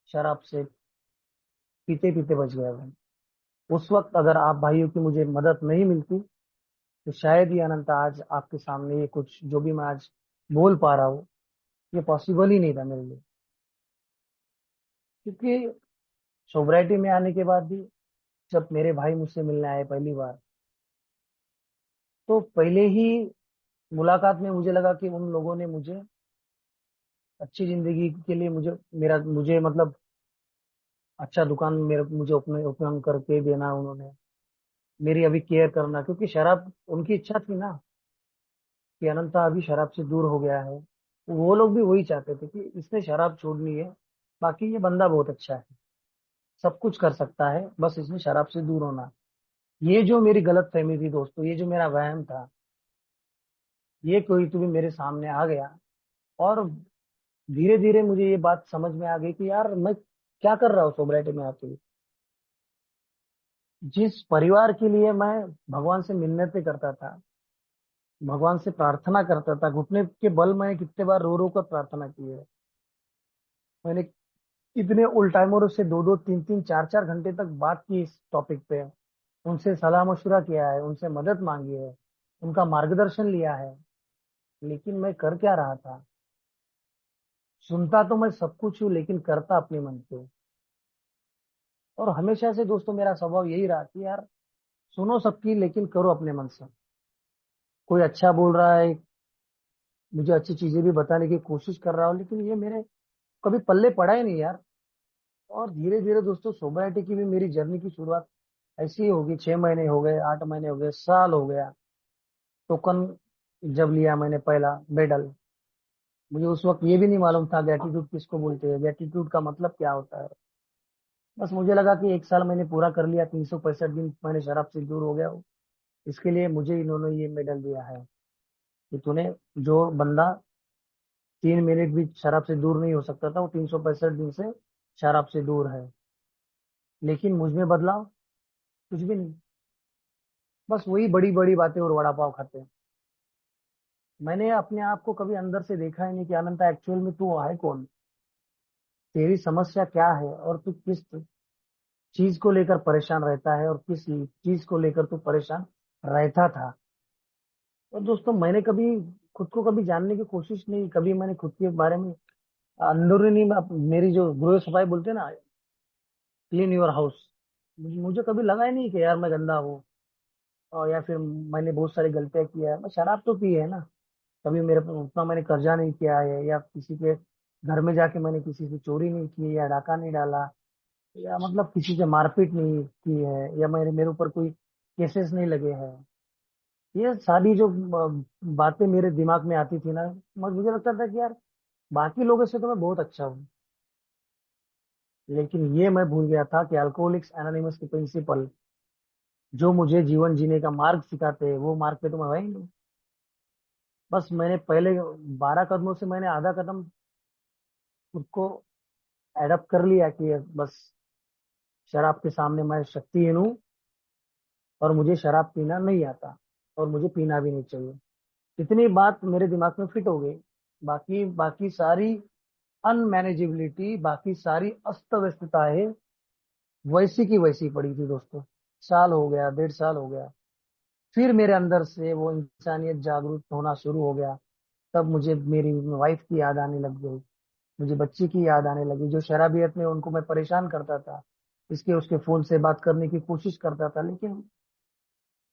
Speaker 2: शराब से पीते पीते बच गया हूँ। उस वक्त अगर आप भाइयों की मुझे मदद नहीं मिलती तो शायद ये अनंत आज आपके सामने ये कुछ जो भी मैं आज बोल पा रहा हूँ, ये पॉसिबल ही नहीं था मेरे लिए। क्योंकि सोब्राइटी में आने के बाद भी जब मेरे भाई मुझसे मिलने आए पहली बार, तो पहले ही मुलाकात में मुझे लगा कि उन लोगों ने मुझे अच्छी जिंदगी के लिए मुझे मतलब अच्छा दुकान मेरे मुझे अपने ओपन करके देना उन्होंने। मेरी अभी केयर करना, क्योंकि शराब उनकी इच्छा थी ना कि अनंता अभी शराब से दूर हो गया है। वो लोग भी वही चाहते थे कि इसने शराब छोड़नी है। बाकी ये बंदा बहुत अच्छा है, सब कुछ कर सकता है, बस इसने शराब से दूर होना। ये जो मेरी गलत फहमी थी दोस्तों, ये जो मेरा वहम था, ये कोई तो भी मेरे सामने आ गया। और धीरे धीरे मुझे ये बात समझ में आ गई कि यार मैं क्या कर रहा हूँ सोसाइटी में आके। जिस परिवार के लिए मैं भगवान से मिन्नतें करता था, भगवान से प्रार्थना करता था, घुटने के बल मैंने कितने बार रो रो कर प्रार्थना की है। मैंने इतने उल टाइमरों से 2-2 3-3 4-4 घंटे तक बात की इस टॉपिक पे। उनसे सलाह मशुरा किया है, उनसे मदद मांगी है, उनका मार्गदर्शन लिया है। लेकिन मैं कर क्या रहा था? सुनता तो मैं सब कुछ हूँ, लेकिन करता अपने मन से हूँ। और हमेशा से दोस्तों मेरा स्वभाव यही रहा कि यार सुनो सबकी, लेकिन करो अपने मन से। कोई अच्छा बोल रहा है, मुझे अच्छी चीजें भी बताने की कोशिश कर रहा हूँ, लेकिन ये मेरे कभी पल्ले पड़ा ही नहीं यार। और धीरे धीरे दोस्तों सोसाइटी की भी मेरी जर्नी की शुरुआत ऐसी ही होगी। 6 महीने हो गए, 8 महीने हो गए, साल हो गया। टोकन जब लिया मैंने पहला मेडल, मुझे उस वक्त ये भी नहीं मालूम था ग्रेटिट्यूड किसको बोलते हैं, ग्रेटिट्यूड का मतलब क्या होता है। बस मुझे लगा कि 1 साल मैंने पूरा कर लिया, 365 दिन मैंने शराब से दूर हो गया हूँ। इसके लिए मुझे इन्होंने ये मेडल दिया है कि तूने, जो बंदा 3 मिनट भी शराब से दूर नहीं हो सकता था, वो 365 दिन से शराब से दूर है। लेकिन मुझ में बदलाव कुछ भी नहीं। बस वही बड़ी बड़ी बातें और वड़ा पाव खाते हैं। मैंने अपने आप को कभी अंदर से देखा ही नहीं कि अनंता एक्चुअल में तू है कौन, तेरी समस्या क्या है, और तू किस चीज को लेकर परेशान रहता है, और किस चीज को लेकर तू परेशान रहता था। और दोस्तों मैंने कभी खुद को कभी जानने की कोशिश नहीं, कभी मैंने खुद के बारे में अंदरूनी में मेरी जो गृह सफाई बोलते हैं ना, क्लीन योर हाउस, मुझे कभी लगा ही नहीं कि यार मैं गंदा हूँ। और या फिर मैंने बहुत सारी गलतियां की है। मैं शराब तो पी है ना, कभी मेरे पे उतना मैंने कर्जा नहीं किया है, या किसी के घर में जाके मैंने किसी से चोरी नहीं की, या डाका नहीं डाला, या मतलब किसी से मारपीट नहीं की है, या मेरे मेरे ऊपर कोई केसेस नहीं लगे हैं। ये सारी जो बातें मेरे दिमाग में आती थी ना, मुझे लगता था कि यार बाकी लोगों से तो मैं बहुत अच्छा हूँ। लेकिन ये मैं भूल गया था कि अल्कोहलिक्स एनोनिमस के प्रिंसिपल जो मुझे जीवन जीने का मार्ग सिखाते हैं, वो मार्ग पे तो मैं वही नहीं। बस मैंने पहले 12 कदमों से मैंने आधा कदम खुद को एडप्ट कर लिया कि बस शराब के सामने मैं शक्तिहीन हूँ, और मुझे शराब पीना नहीं आता, और मुझे पीना भी नहीं चाहिए। इतनी बात मेरे दिमाग में फिट हो गई। बाकी बाकी सारी अनमैनेजेबिलिटी, बाकी सारी अस्त व्यस्तताएं वैसी की वैसी पड़ी थी दोस्तों। साल हो गया, 1.5 साल हो गया। फिर मेरे अंदर से वो इंसानियत जागरूक होना शुरू हो गया। तब मुझे मेरी वाइफ की याद आने लग गई, मुझे बच्ची की याद आने लगी, जो शराबियत में उनको मैं परेशान करता था, इसके उसके फोन से बात करने की कोशिश करता था, लेकिन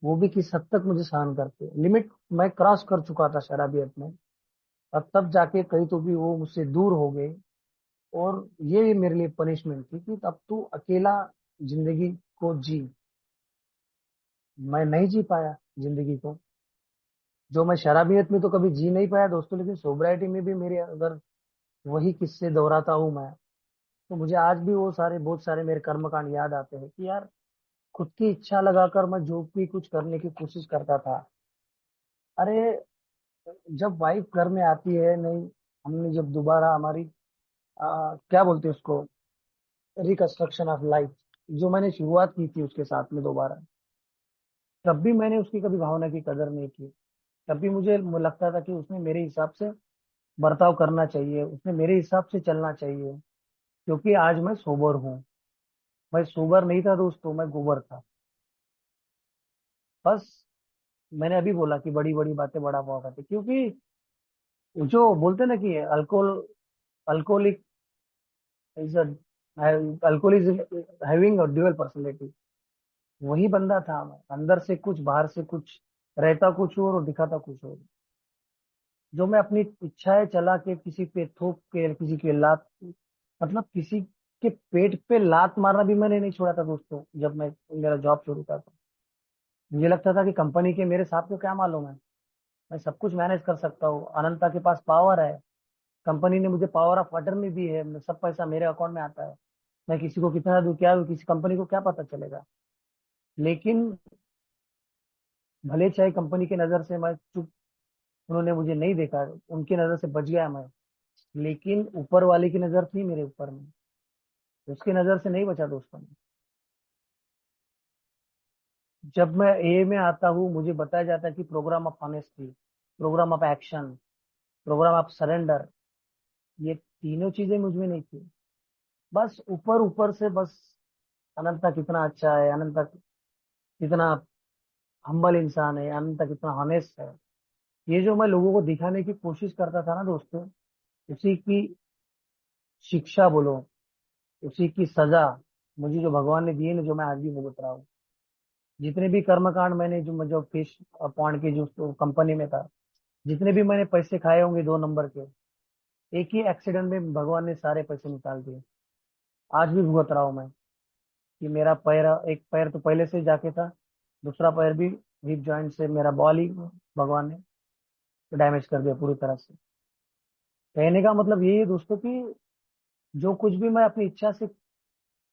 Speaker 2: वो भी किस हद तक मुझे सहन करते, लिमिट मैं क्रॉस कर चुका था शराबियत में। और तब जाके कहीं तो भी वो मुझसे दूर हो गए। और ये भी मेरे लिए पनिशमेंट थी कि अब तू अकेला जिंदगी को जी। मैं नहीं जी पाया जिंदगी को, जो मैं शराबियत में तो कभी जी नहीं पाया दोस्तों, लेकिन सोब्राइटी में भी मेरे अगर वही किस्से दोहराता हूँ मैं, तो मुझे आज भी वो सारे बहुत सारे मेरे कर्मकांड याद आते हैं कि यार खुद की इच्छा लगाकर मैं जो भी कुछ करने की कोशिश करता था। अरे जब वाइफ घर में आती है, नहीं, हमने जब दोबारा हमारी क्या बोलते हैं उसको, रिकंस्ट्रक्शन ऑफ लाइफ, जो मैंने शुरुआत की थी उसके साथ में दोबारा, तब भी मैंने उसकी कभी भावना की कदर नहीं की। तब भी मुझे लगता था कि उसने मेरे हिसाब से बर्ताव करना चाहिए, उसने मेरे हिसाब से चलना चाहिए, क्योंकि आज मैं सोबर हूँ। मैं सोबर नहीं था दोस्तों, मैं गोबर था। बस मैंने अभी बोला कि बड़ी बड़ी बातें बड़ा पाव खाते, क्योंकि जो बोलते ना कि alcohol, alcoholic is alcohol is having a dual personality, वही बंदा था मैं, अंदर से कुछ बाहर से कुछ, रहता कुछ और दिखाता कुछ और। जो मैं अपनी इच्छाएं चला के किसी पे थोप के, किसी के लात, मतलब किसी के पेट पे लात मारना भी मैंने नहीं छोड़ा था दोस्तों। जब मैं मेरा जॉब शुरू था तो मुझे लगता था कि कंपनी के मेरे साहब को क्या मालूम है, मैं सब कुछ मैनेज कर सकता हूँ, अनंता के पास पावर है, कंपनी ने मुझे पावर ऑफ अटर्नी दी है, सब पैसा मेरे अकाउंट में आता है, मैं किसी को कितना दूं क्या दूं, किसी कंपनी को क्या पता चलेगा। लेकिन भले चाहे कंपनी की नजर से मैं चुप, उन्होंने मुझे नहीं देखा, उनकी नजर से बच गया मैं, लेकिन ऊपर वाले की नजर थी मेरे ऊपर में, उसकी नजर से नहीं बचा दोस्तों ने। जब मैं ए में आता हूँ मुझे बताया जाता है कि programme of honesty, programme of action, programme of surrender, ये तीनों चीजें मुझ में नहीं थी। बस ऊपर ऊपर से बस अनंता कितना अच्छा है, अनंता कितना हम्बल इंसान है, अनंता कितना हॉनेस्ट है, ये जो मैं लोगों को दिखाने की कोशिश करता था ना दोस्तों, उसी की शिक्षा बोलो, उसी की सजा मुझे जो भगवान ने दी है ना, जो मैं आज भी भुगत रहा हूँ। जितने भी कर्मकांड मैंने जो फिश पॉन्ड की जो कंपनी में था, जितने भी मैंने पैसे खाए होंगे 2 नंबर के, एक ही एक्सीडेंट में भगवान ने सारे पैसे निकाल दिए। आज भी भुगत रहा हूँ मैं कि मेरा पैर, एक पैर तो पहले से जाके था, दूसरा पैर भी हिप जॉइंट से मेरा बॉल ही भगवान ने डैमेज कर दिया पूरी तरह से। कहने का मतलब यही है दोस्तों कि जो कुछ भी मैं अपनी इच्छा से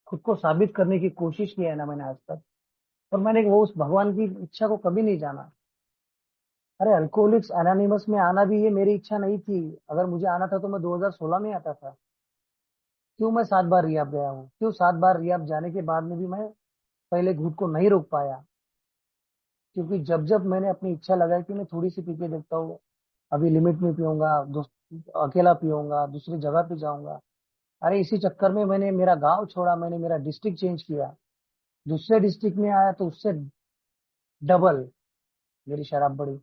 Speaker 2: खुद को साबित करने की कोशिश की है ना मैंने आज तक, और मैंने वो उस भगवान की इच्छा को कभी नहीं जाना। अरे अल्कोहलिक्स एनोनिमस में आना भी ये मेरी इच्छा नहीं थी। अगर मुझे आना था तो मैं 2016 में आता था। क्यों मैं 7 बार रियाब गया हूँ, क्यों 7 बार रियाब जाने के बाद में भी मैं पहले घूट को नहीं रोक पाया, क्योंकि जब जब मैंने अपनी इच्छा लगाई कि मैं थोड़ी सी पी के देखता हूँ, अभी लिमिट में पीऊंगा, दोस्त अकेला पीऊंगा, दूसरी जगह पे जाऊंगा, अरे इसी चक्कर में मैंने मेरा गांव छोड़ा, मैंने मेरा डिस्ट्रिक्ट चेंज किया, दूसरे डिस्ट्रिक्ट में आया तो उससे डबल मेरी शराब बढ़ी।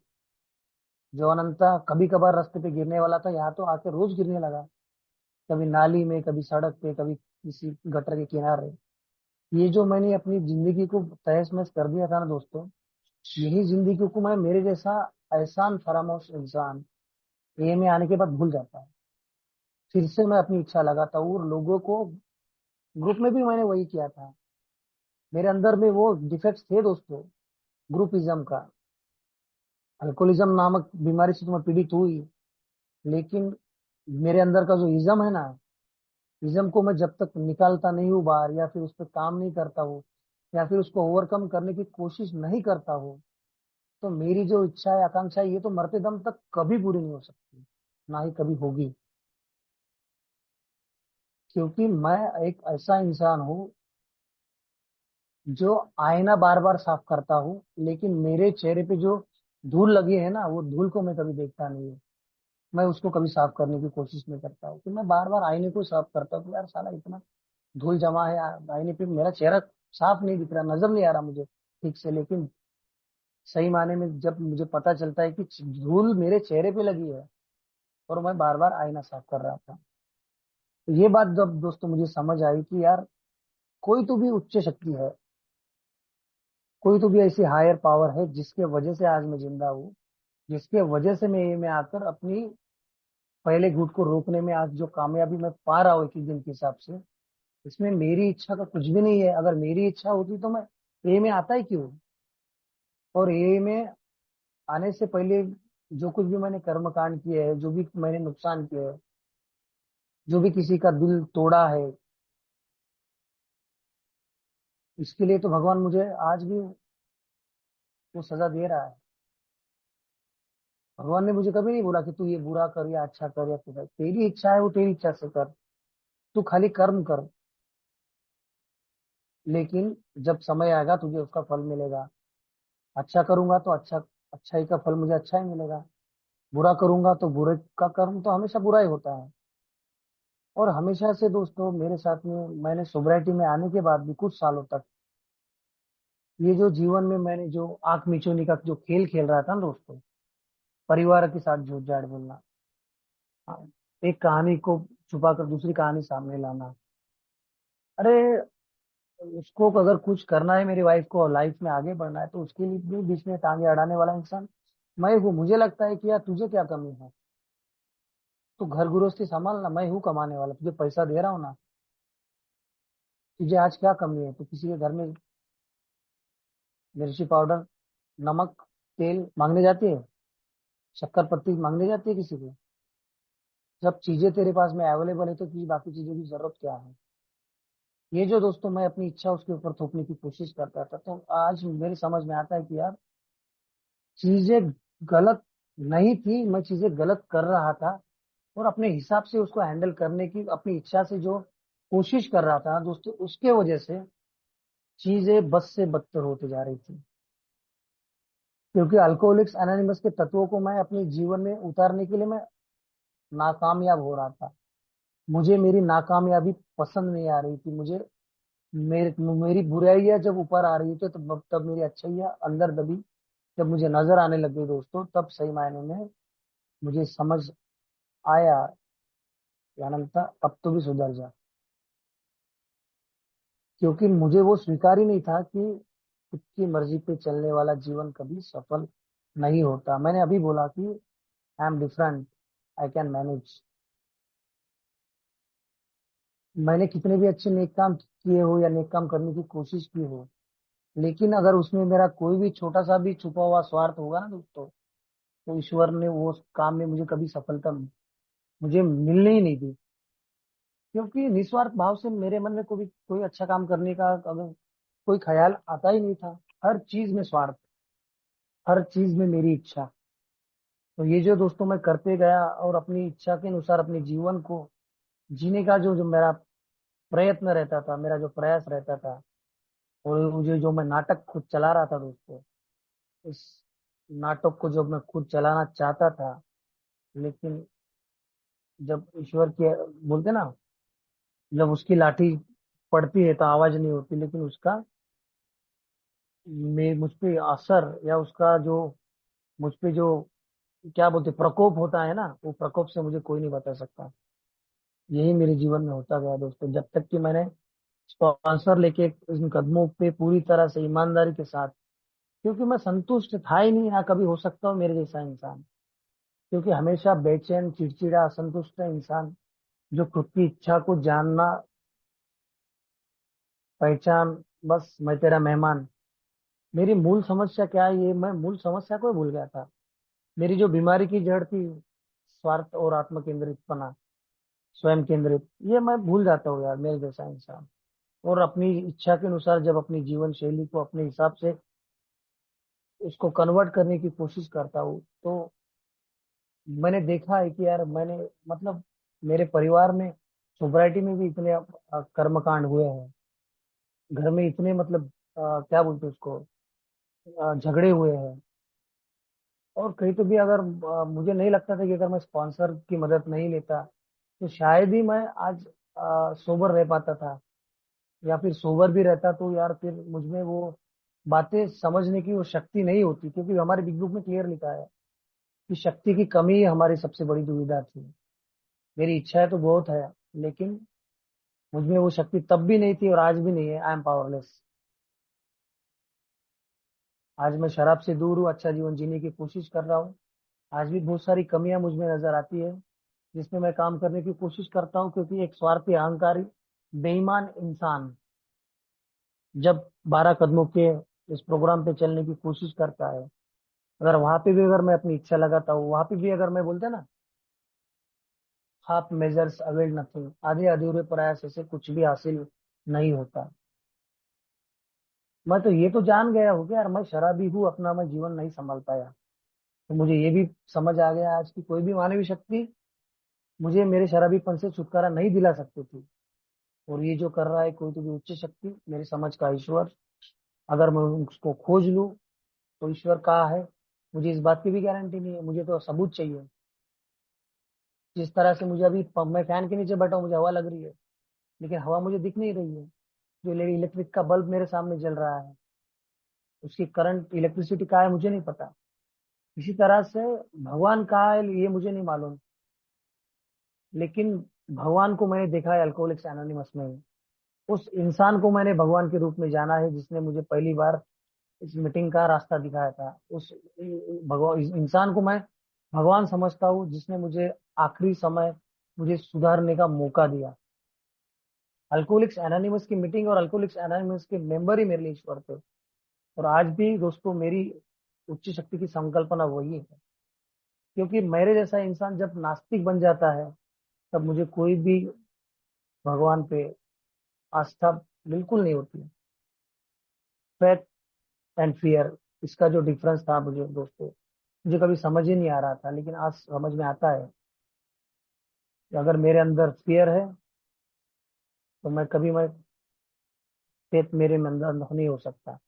Speaker 2: जो अनंता कभी कभार रास्ते पे गिरने वाला था, यहाँ तो आके रोज गिरने लगा, कभी नाली में, कभी सड़क पे, कभी किसी गटर के किनारे। ये जो मैंने अपनी जिंदगी को तहस नहस कर दिया था ना दोस्तों, यही जिंदगी को मैं, मेरे जैसा एहसान फरामोश इंसान ये में आने के बाद भूल जाता है। फिर से मैं अपनी इच्छा लगाता हूँ, और लोगों को, ग्रुप में भी मैंने वही किया था। मेरे अंदर में वो डिफेक्ट्स थे दोस्तों, ग्रुपिज्म का, अल्कोहलिज्म नामक बीमारी से तो मैं पीड़ित हुई, लेकिन मेरे अंदर का जो इज्म है ना, इज्म को मैं जब तक निकालता नहीं हूँ बाहर, या फिर उस पर काम नहीं करता हूँ, या फिर उसको ओवरकम करने की कोशिश नहीं करता हूँ, तो मेरी जो इच्छा है, आकांक्षा है, ये तो मरते दम तक कभी पूरी नहीं हो सकती, ना ही कभी होगी। क्योंकि मैं एक ऐसा इंसान हूँ जो आईना बार बार साफ करता हूँ, लेकिन मेरे चेहरे पे जो धूल लगी है ना, वो धूल को मैं कभी देखता नहीं हूँ, मैं उसको कभी साफ करने की कोशिश नहीं करता हूँ। कि मैं बार बार आईने को साफ करता हूँ कि यार साला इतना धूल जमा है आईने पे, मेरा चेहरा साफ नहीं दिख रहा, नजर नहीं आ रहा मुझे ठीक से, लेकिन सही मायने में जब मुझे पता चलता है कि धूल मेरे चेहरे पे लगी है और मैं बार बार आईना साफ कर रहा था। तो ये बात जब दोस्तों मुझे समझ आई कि यार कोई तो भी उच्च शक्ति है, कोई तो भी ऐसी हायर पावर है जिसके वजह से आज मैं जिंदा हूँ, जिसके वजह से मैं ये में आकर अपनी पहले घुट को रोकने में आज जो कामयाबी मैं पा रहा हूँ एक एक दिन के हिसाब से, इसमें मेरी इच्छा का कुछ भी नहीं है। अगर मेरी इच्छा होती तो मैं ए में आता ही क्यों। और ए में आने से पहले जो कुछ भी मैंने कर्म कांड किए हैं, जो भी मैंने नुकसान किया है, जो भी किसी का दिल तोड़ा है, इसके लिए तो भगवान मुझे आज भी वो सजा दे रहा है। भगवान ने मुझे कभी नहीं बोला कि तू ये बुरा कर या अच्छा कर या कुछ। तेरी इच्छा है वो तेरी इच्छा से कर, तू खाली कर्म कर। लेकिन जब समय आएगा तुझे उसका फल मिलेगा। अच्छा करूंगा तो अच्छा, अच्छाई का फल मुझे अच्छा ही मिलेगा। बुरा करूंगा तो बुरे का कर्म तो हमेशा बुरा ही होता है। और हमेशा से दोस्तों मेरे साथ में, मैंने सोब्राइटी में आने के बाद भी कुछ सालों तक ये जो जीवन में मैंने जो आंख मिचौनी का जो खेल खेल रहा था ना दोस्तों, परिवार के साथ झूठ झाड़ बोलना, हाँ, एक कहानी को छुपा कर दूसरी कहानी सामने लाना। अरे उसको अगर कुछ करना है, मेरी वाइफ को लाइफ में आगे बढ़ना है, तो उसके लिए भी बीच में टांगे अड़ाने वाला इंसान मैं हूँ। मुझे लगता है कि यार तुझे क्या कमी है, तू घर गृहस्थी संभालना, मैं हूँ कमाने वाला, तुझे पैसा दे रहा हूँ ना। तुझे आज क्या कमी है, तो किसी के घर में मिर्ची पाउडर, नमक, तेल मांगने जाती है, शक्कर पत्ती मांगने जाती है किसी को। जब चीजें तेरे पास में अवेलेबल है तो तुझे बाकी चीजों की जरूरत क्या है। ये जो दोस्तों मैं अपनी इच्छा उसके ऊपर थोपने की कोशिश करता था, तो आज मेरी समझ में आता है कि यार चीजें गलत नहीं थी, मैं चीजें गलत कर रहा था। और अपने हिसाब से उसको हैंडल करने की अपनी इच्छा से जो कोशिश कर रहा था दोस्तों, उसके वजह से चीजें बद से बदतर होती जा रही थी। क्योंकि अल्कोहलिक्स एनोनिमस के तत्वों को मैं अपने जीवन में उतारने के लिए मैं नाकामयाब हो रहा था। मुझे मेरी नाकामयाबी पसंद नहीं आ रही थी। मुझे मेरी बुराइयां जब ऊपर आ रही थी, तो तब मेरी अच्छाइयां अंदर दबी जब मुझे नजर आने लगी दोस्तों, तब सही मायने में मुझे समझ आया कि अनंता अब तो भी सुधर जा। क्योंकि मुझे वो स्वीकार ही नहीं था कि खुद की मर्जी पे चलने वाला जीवन कभी सफल नहीं होता। मैंने अभी बोला कि I am different, I can manage. मैंने कितने भी अच्छे नेक काम किए हो या नेक काम करने की कोशिश की हो, लेकिन अगर उसमें मेरा कोई भी छोटा सा भी छुपा हुआ स्वार्थ होगा ना दोस्तों, तो ईश्वर ने वो उस काम में मुझे कभी सफलता मुझे मिलने ही नहीं दी। क्योंकि निस्वार्थ भाव से मेरे मन में कोई अच्छा काम करने का अगर कोई ख्याल आता ही नहीं था। हर चीज में स्वार्थ, हर चीज में मेरी इच्छा। तो ये जो दोस्तों मैं करते गया और अपनी इच्छा के अनुसार अपने जीवन को जीने का जो जो मेरा प्रयत्न रहता था, मेरा जो प्रयास रहता था, और मुझे जो मैं नाटक खुद चला रहा था दोस्तों, इस नाटक को जब मैं खुद चलाना चाहता था, लेकिन जब ईश्वर के बोलते ना, जब उसकी लाठी पड़ती है तो आवाज नहीं होती, लेकिन उसका मुझ पे असर या उसका जो मुझ पे जो क्या बोलते प्रकोप होता है ना, वो प्रकोप से मुझे कोई नहीं बता सकता। यही मेरे जीवन में होता गया दोस्तों, जब तक कि मैंने स्पॉन्सर लेके इन कदमों पे पूरी तरह से ईमानदारी के साथ, क्योंकि मैं संतुष्ट था ही नहीं, ना कभी हो सकता हूँ मेरे जैसा इंसान। क्योंकि हमेशा बेचैन, चिड़चिड़ा, असंतुष्ट इंसान जो खुद की इच्छा को जानना, पहचान, बस मैं तेरा मेहमान। मेरी मूल समस्या क्या है, ये मैं मूल समस्या को ही भूल गया था। मेरी जो बीमारी की जड़ थी, स्वार्थ और आत्म केंद्रितपना, स्वयं केंद्रित, ये मैं भूल जाता हूँ यार मेरे जैसा इंसान। और अपनी इच्छा के अनुसार जब अपनी जीवन शैली को अपने हिसाब से उसको कन्वर्ट करने की कोशिश करता हूँ, तो मैंने देखा है कि यार मैंने मतलब मेरे परिवार में सोसाइटी में भी इतने कर्मकांड हुए हैं। घर में इतने मतलब क्या बोलते हैं उसको, झगड़े हुए हैं। और कहीं तो भी अगर मुझे नहीं लगता था कि अगर मैं स्पॉन्सर की मदद नहीं लेता तो शायद ही मैं आज सोबर रह पाता था। या फिर सोबर भी रहता तो यार फिर मुझ में वो बातें समझने की वो शक्ति नहीं होती, क्योंकि हमारे बिग बुक में क्लियर लिखा है कि शक्ति की कमी ही हमारी सबसे बड़ी दुविधा थी। मेरी इच्छाएं तो बहुत है, लेकिन मुझमें वो शक्ति तब भी नहीं थी और आज भी नहीं है। I am powerless. आज मैं शराब से दूर हूँ, अच्छा जीवन जीने की कोशिश कर रहा हूँ। आज भी बहुत सारी कमियां मुझ में नजर आती है, जिसमें मैं काम करने की कोशिश करता हूँ, क्योंकि एक स्वार्थी, अहंकारी, बेईमान इंसान जब 12 कदमों के इस प्रोग्राम पे चलने की कोशिश करता है, अगर वहां पे भी अगर मैं अपनी इच्छा लगाता हूँ, वहां पे भी अगर मैं बोलते ना, हाफ मेजर्स अवेल नथिंग, आधे अधूरे प्रयास से कुछ भी हासिल नहीं होता। मैं तो ये तो जान गया हूँ कि यार मैं शराबी हूँ, अपना मैं जीवन नहीं संभाल पाया। तो मुझे ये भी समझ आ गया आज की कोई भी मानवीय शक्ति मुझे मेरे शराबीपन से छुटकारा नहीं दिला सकती थी। और ये जो कर रहा है कोई तो भी उच्च शक्ति, मेरी समझ का ईश्वर, अगर मैं उसको खोज लूं तो ईश्वर कहाँ है, मुझे इस बात की भी गारंटी नहीं है। मुझे तो सबूत चाहिए। जिस तरह से मुझे अभी मैं फैन के नीचे बैठा हूँ, मुझे हवा लग रही है, लेकिन हवा मुझे दिख नहीं रही है। जो इलेक्ट्रिक का बल्ब मेरे सामने जल रहा है, उसकी करंट इलेक्ट्रिसिटी कहाँ है मुझे नहीं पता। इसी तरह से भगवान कहाँ है ये मुझे नहीं मालूम, लेकिन भगवान को मैंने देखा है अल्कोहलिक्स एनोनिमस में ही। उस इंसान को मैंने भगवान के रूप में जाना है, जिसने मुझे पहली बार इस मीटिंग का रास्ता दिखाया था। उस भगवान, इस इंसान को मैं भगवान समझता हूँ, जिसने मुझे आखिरी समय मुझे सुधारने का मौका दिया। अल्कोहलिक्स एनोनिमस की मीटिंग और अल्कोहलिक्स एनोनिमस के मेंबर ही मेरे लिए ईश्वर थे। और आज भी दोस्तों मेरी उच्च शक्ति की संकल्पना वही है, क्योंकि मेरे जैसा इंसान जब नास्तिक बन जाता है, तब मुझे कोई भी भगवान पे आस्था बिल्कुल नहीं होती। फेथ एंड फियर, इसका जो डिफरेंस था मुझे दोस्तों, मुझे कभी समझ ही नहीं आ रहा था, लेकिन आज समझ में आता है कि अगर मेरे अंदर फियर है, तो मैं फेथ मेरे में अंदर नहीं हो सकता।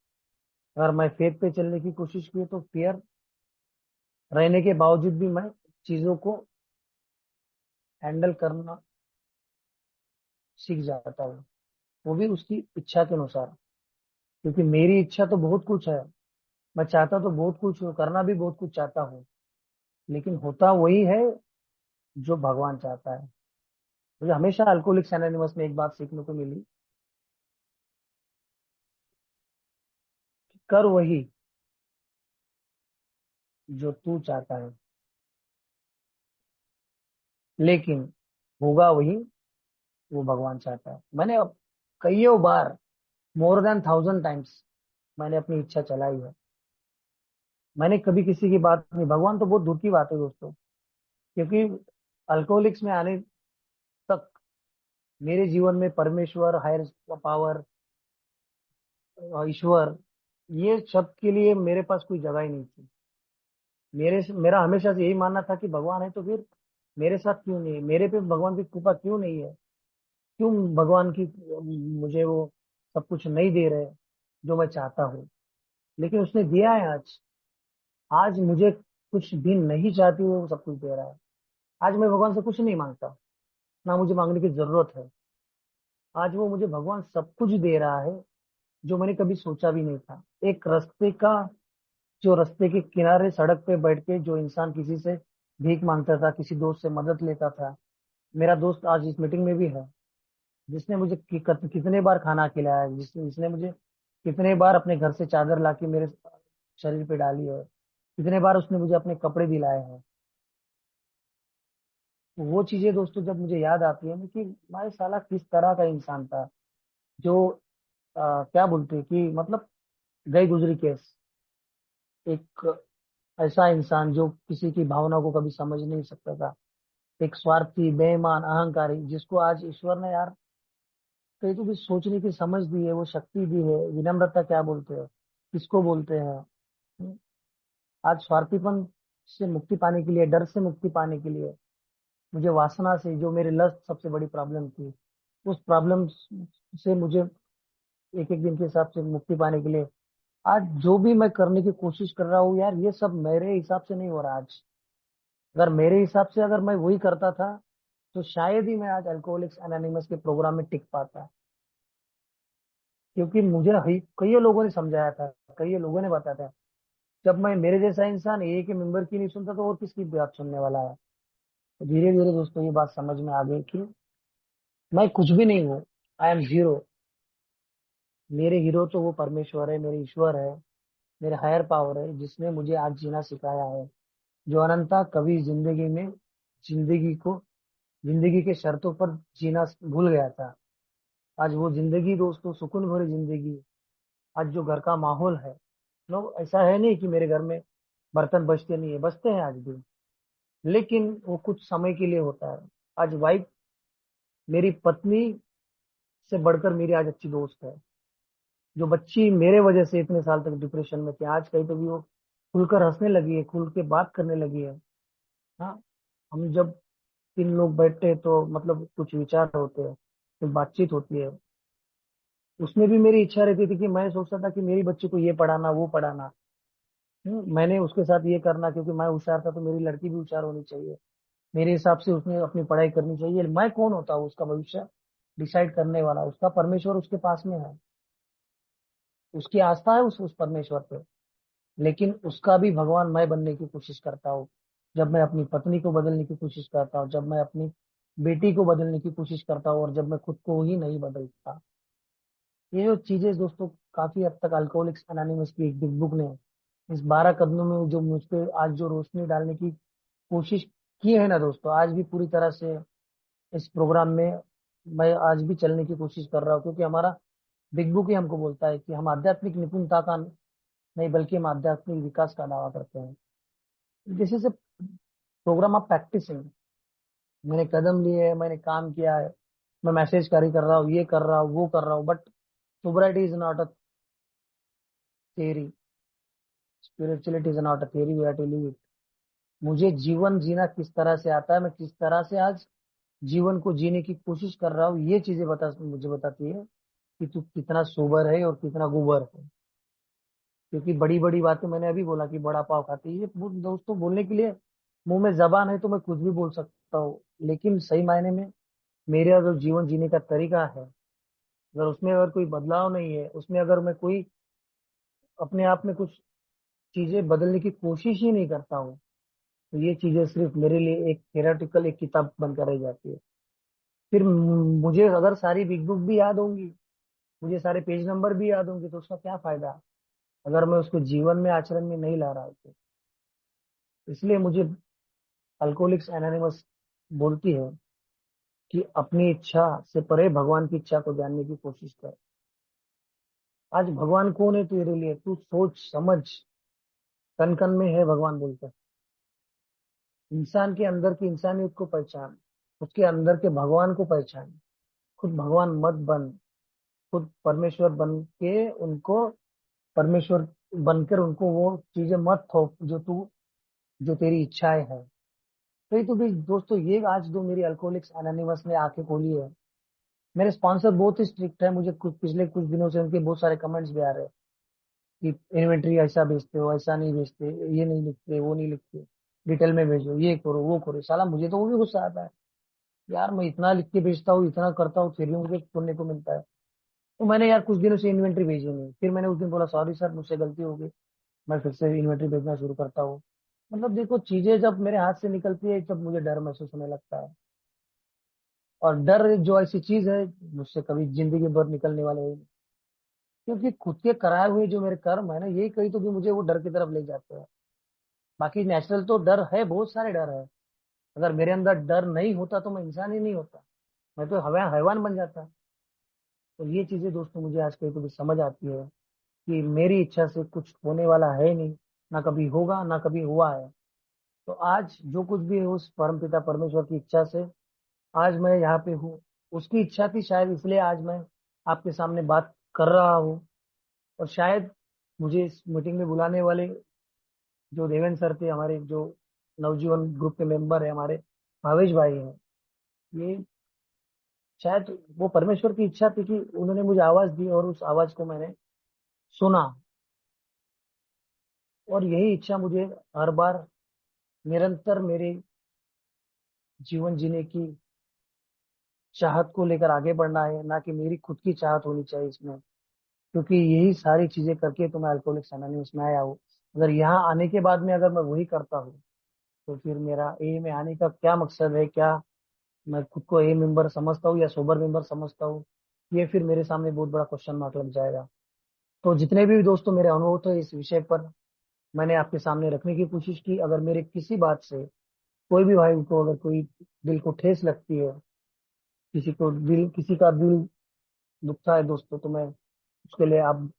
Speaker 2: अगर मैं फेथ पे चलने की कोशिश की तो फियर रहने के बावजूद भी मैं चीजों को हैंडल करना सीख जाता हूँ, वो भी उसकी इच्छा के अनुसार। क्योंकि मेरी इच्छा तो बहुत कुछ है, मैं चाहता तो बहुत कुछ हूँ, करना भी बहुत कुछ चाहता हूँ, लेकिन होता वही है जो भगवान चाहता है। मुझे हमेशा अल्कोहलिक्स एनोनिमस में एक बात सीखने को मिली, कर वही जो तू चाहता है, लेकिन होगा वही वो भगवान चाहता है। मैंने अब कईयों बार, मोर देन 1000 टाइम्स, मैंने अपनी इच्छा चलाई है। मैंने कभी किसी की बात नहीं, भगवान तो बहुत दूर की बात है दोस्तों, क्योंकि अल्कोहलिक्स में आने तक मेरे जीवन में परमेश्वर, हायर पावर, ईश्वर, ये शब्द के लिए मेरे पास कोई जगह ही नहीं थी। मेरा हमेशा से यही मानना था कि भगवान है तो फिर मेरे साथ क्यों नहीं है, मेरे पे भगवान की कृपा क्यों नहीं है, क्यों भगवान की मुझे वो सब कुछ नहीं दे रहे जो मैं चाहता हूँ। लेकिन उसने दिया है आज। आज मुझे कुछ भी नहीं चाहती हुए वो सब कुछ दे रहा है। आज मैं भगवान से कुछ नहीं मांगता, ना मुझे मांगने की जरूरत है। आज वो मुझे भगवान सब कुछ दे रहा है, जो मैंने कभी सोचा भी नहीं था। एक रास्ते का, जो रास्ते के किनारे सड़क पे बैठ के जो इंसान किसी से भीख मांगता था, किसी दोस्त से मदद लेता था, मेरा दोस्त आज इस मीटिंग में भी है, जिसने मुझे कितने बार खाना खिलाया है, जिसने मुझे कितने बार अपने घर से चादर लाके मेरे शरीर पे डाली है, कितने बार उसने मुझे अपने कपड़े दिलाए हैं। तो वो चीजें दोस्तों जब मुझे याद आती है ना, कि मैं साला किस तरह का इंसान था, जो क्या बोलते हैं कि मतलब गई गुजरी केस, एक ऐसा इंसान जो किसी की भावना को कभी समझ नहीं सकता था, एक स्वार्थी, बेईमान, अहंकारी, जिसको आज ईश्वर ने यार कहीं तो भी सोचने की समझ दी है, वो शक्ति दी है। विनम्रता क्या बोलते हैं, किसको बोलते हैं। आज स्वार्थीपन से मुक्ति पाने के लिए, डर से मुक्ति पाने के लिए, मुझे वासना से, जो मेरे लस्ट सबसे बड़ी प्रॉब्लम थी, उस प्रॉब्लम से मुझे एक एक दिन के हिसाब से मुक्ति पाने के लिए, आज जो भी मैं करने की कोशिश कर रहा हूँ यार, ये सब मेरे हिसाब से नहीं हो रहा आज। अगर मेरे हिसाब से अगर मैं वही करता था, तो शायद ही मैं आज अल्कोहलिक्स एनोनिमस के प्रोग्राम में टिक पाता। क्योंकि मुझे कई लोगों ने समझाया था, कई लोगों ने बताया था। जब मैं मेरे जैसा इंसान एक ही मेंबर की नहीं सुनता तो और किसकी बात सुनने वाला है। तो धीरे धीरे दोस्तों ये बात समझ में आ गई कि मैं कुछ भी नहीं हूँ, आई एम जीरो। मेरे हीरो तो वो परमेश्वर है, मेरे ईश्वर है, मेरे हायर पावर है, जिसने मुझे आज जीना सिखाया है। जो अनंता कभी जिंदगी में जिंदगी को जिंदगी के शर्तों पर जीना भूल गया था, आज वो जिंदगी दोस्तों सुकून भरी जिंदगी। आज जो घर का माहौल है, नो ऐसा है नहीं कि मेरे घर में बर्तन बचते नहीं है, बचते हैं आज भी, लेकिन वो कुछ समय के लिए होता है। आज वाइफ मेरी पत्नी से बढ़कर मेरी आज अच्छी दोस्त है। जो बच्ची मेरे वजह से इतने साल तक डिप्रेशन में थी, आज कहीं तो भी वो खुलकर हंसने लगी है, खुल के बात करने लगी है। हाँ, हम जब तीन लोग बैठते हैं तो मतलब कुछ विचार होते हैं, कुछ बातचीत होती है। उसमें भी मेरी इच्छा रहती थी कि मैं सोचता था कि मेरी बच्ची को ये पढ़ाना वो पढ़ाना। मैंने उसके साथ ये करना, क्योंकि मैं होशियार था तो मेरी लड़की भी होशियार होनी चाहिए। मेरे हिसाब से उसने अपनी पढ़ाई करनी चाहिए। मैं कौन होता हूँ उसका भविष्य डिसाइड करने वाला? उसका परमेश्वर उसके पास में है, उसकी आस्था है उस परमेश्वर पे। लेकिन उसका भी भगवान मैं बनने की कोशिश करता हूँ। जब मैं अपनी पत्नी को बदलने की कोशिश करता हूँ, जब मैं अपनी बेटी को बदलने की कोशिश करता हूँ, और जब मैं खुद को ही नहीं बदलता। ये जो चीजें दोस्तों काफी हद तक अल्कोहलिक्स अनोनिमस की एक बिग बुक ने इस 12 कदमों में जो मुझ पे आज जो रोशनी डालने की कोशिश की है ना दोस्तों, आज भी पूरी तरह से इस प्रोग्राम में मैं आज भी चलने की कोशिश कर रहा हूँ। क्योंकि हमारा बिग बुक ही हमको बोलता है कि हम आध्यात्मिक निपुणता का नहीं, बल्कि हम आध्यात्मिक विकास का दावा करते हैं। This is a programme of practising. मैंने कदम लिए है, मैंने काम किया है, मैं मैसेज कैरी कर रहा हूँ, ये कर रहा हूँ, वो कर रहा हूँ, but sobriety is not a theory, spirituality is not a theory, we have to live it. मुझे जीवन जीना किस तरह से आता है, मैं किस तरह से आज जीवन को जीने की कोशिश कर रहा हूँ, ये चीजें मुझे बताती है कि तू कितना सोबर है और कितना गुबर है। क्योंकि बड़ी बड़ी बातें मैंने अभी बोला कि बड़ा पाव खाती है, ये दोस्तों बोलने के लिए मुंह में जबान है तो मैं कुछ भी बोल सकता हूँ। लेकिन सही मायने में मेरा जो जीवन जीने का तरीका है, अगर उसमें अगर कोई बदलाव नहीं है, उसमें अगर मैं कोई अपने आप में कुछ चीजें बदलने की कोशिश ही नहीं करता हूँ, तो ये चीजें सिर्फ मेरे लिए एक थेराटिकल एक किताब बनकर रह जाती है। फिर मुझे अगर सारी बिग बुक भी याद होंगी, मुझे सारे पेज नंबर भी याद होंगे, तो उसका क्या फायदा अगर मैं उसको जीवन में आचरण में नहीं ला रहा हूँ तो। इसलिए मुझे अल्कोहलिक्स एनोनिमस बोलती है कि अपनी इच्छा से परे भगवान की इच्छा को जानने की कोशिश कर। आज भगवान कौन है तेरे लिए, तू सोच समझ। कन कन में है भगवान बोलते हैं। इंसान के अंदर की इंसानियत को पहचान, उसके अंदर के भगवान को पहचान। खुद भगवान मत बन, खुद परमेश्वर बन के उनको परमेश्वर बनकर उनको वो चीजें मत थोप जो तेरी इच्छाएं हैं। तो ये तो भी दोस्तों, ये आज जो मेरी अल्कोहलिक्स एनोनिमस ने आंखें खोली है। मेरे स्पॉन्सर बहुत ही स्ट्रिक्ट है, मुझे कुछ पिछले कुछ दिनों से उनके बहुत सारे कमेंट्स भी आ रहे हैं कि इन्वेंट्री ऐसा बेचते हो, ऐसा नहीं बेचते, ये नहीं लिखते, वो नहीं लिखते, डिटेल में भेजो, ये करो वो करो। साला मुझे तो वो भी गुस्सा आता है, यार मैं इतना लिख के बेचता हूँ, इतना करता हूँ, फिर भी मुझे सुनने को मिलता है। तो मैंने यार कुछ दिनों से इन्वेंट्री भेजी नहीं, फिर मैंने उस दिन बोला सॉरी सर मुझसे गलती हो गई, मैं फिर से इन्वेंट्री भेजना शुरू करता हूँ। मतलब देखो, चीजें जब मेरे हाथ से निकलती है तब मुझे डर महसूस होने लगता है। और डर जो ऐसी चीज है, मुझसे कभी जिंदगी भर निकलने वाले है। क्योंकि खुद के कराए हुए जो मेरे कर्म है ना, यही कहीं तो भी मुझे वो डर की तरफ ले जाते हैं। बाकी नेचुरल तो डर है, बहुत सारे डर है। अगर मेरे अंदर डर नहीं होता तो मैं इंसान ही नहीं होता, मैं तो हवा हैवान बन जाता। तो ये चीजें दोस्तों मुझे आज कहीं तो भी समझ आती है कि मेरी इच्छा से कुछ होने वाला है नहीं, ना कभी होगा ना कभी हुआ है। तो आज जो कुछ भी है उस परमपिता परमेश्वर की इच्छा से आज मैं यहाँ पे हूँ। उसकी इच्छा थी शायद, इसलिए आज मैं आपके सामने बात कर रहा हूँ। और शायद मुझे इस मीटिंग में बुलाने वाले जो देवेंद्र सर थे, हमारे जो नवजीवन ग्रुप के मेंबर है, हमारे भावेश भाई हैं, ये शायद वो परमेश्वर की इच्छा थी कि उन्होंने मुझे आवाज दी और उस आवाज को मैंने सुना। और यही इच्छा मुझे हर बार निरंतर मेरे जीवन जीने की चाहत को लेकर आगे बढ़ना है, ना कि मेरी खुद की चाहत होनी चाहिए इसमें। क्योंकि यही सारी चीजें करके तो मैं अल्कोहलिक्स एनोनिमस में आया हूँ। अगर यहाँ आने के बाद में अगर मैं वही करता हूँ, तो फिर मेरा ए में आने का क्या मकसद है, क्या मैं खुद को ए मेंबर समझता हूँ या सोबर मेंबर समझता हूँ, ये फिर मेरे सामने बहुत बड़ा क्वेश्चन मार्क लग जाएगा। तो जितने भी दोस्तों मेरे अनुभव थे इस विषय पर, मैंने आपके सामने रखने की कोशिश की। अगर मेरे किसी बात से कोई भी भाई को अगर कोई दिल को ठेस लगती है, किसी का दिल दुखता है दोस्तों, तो मैं उसके लिए आप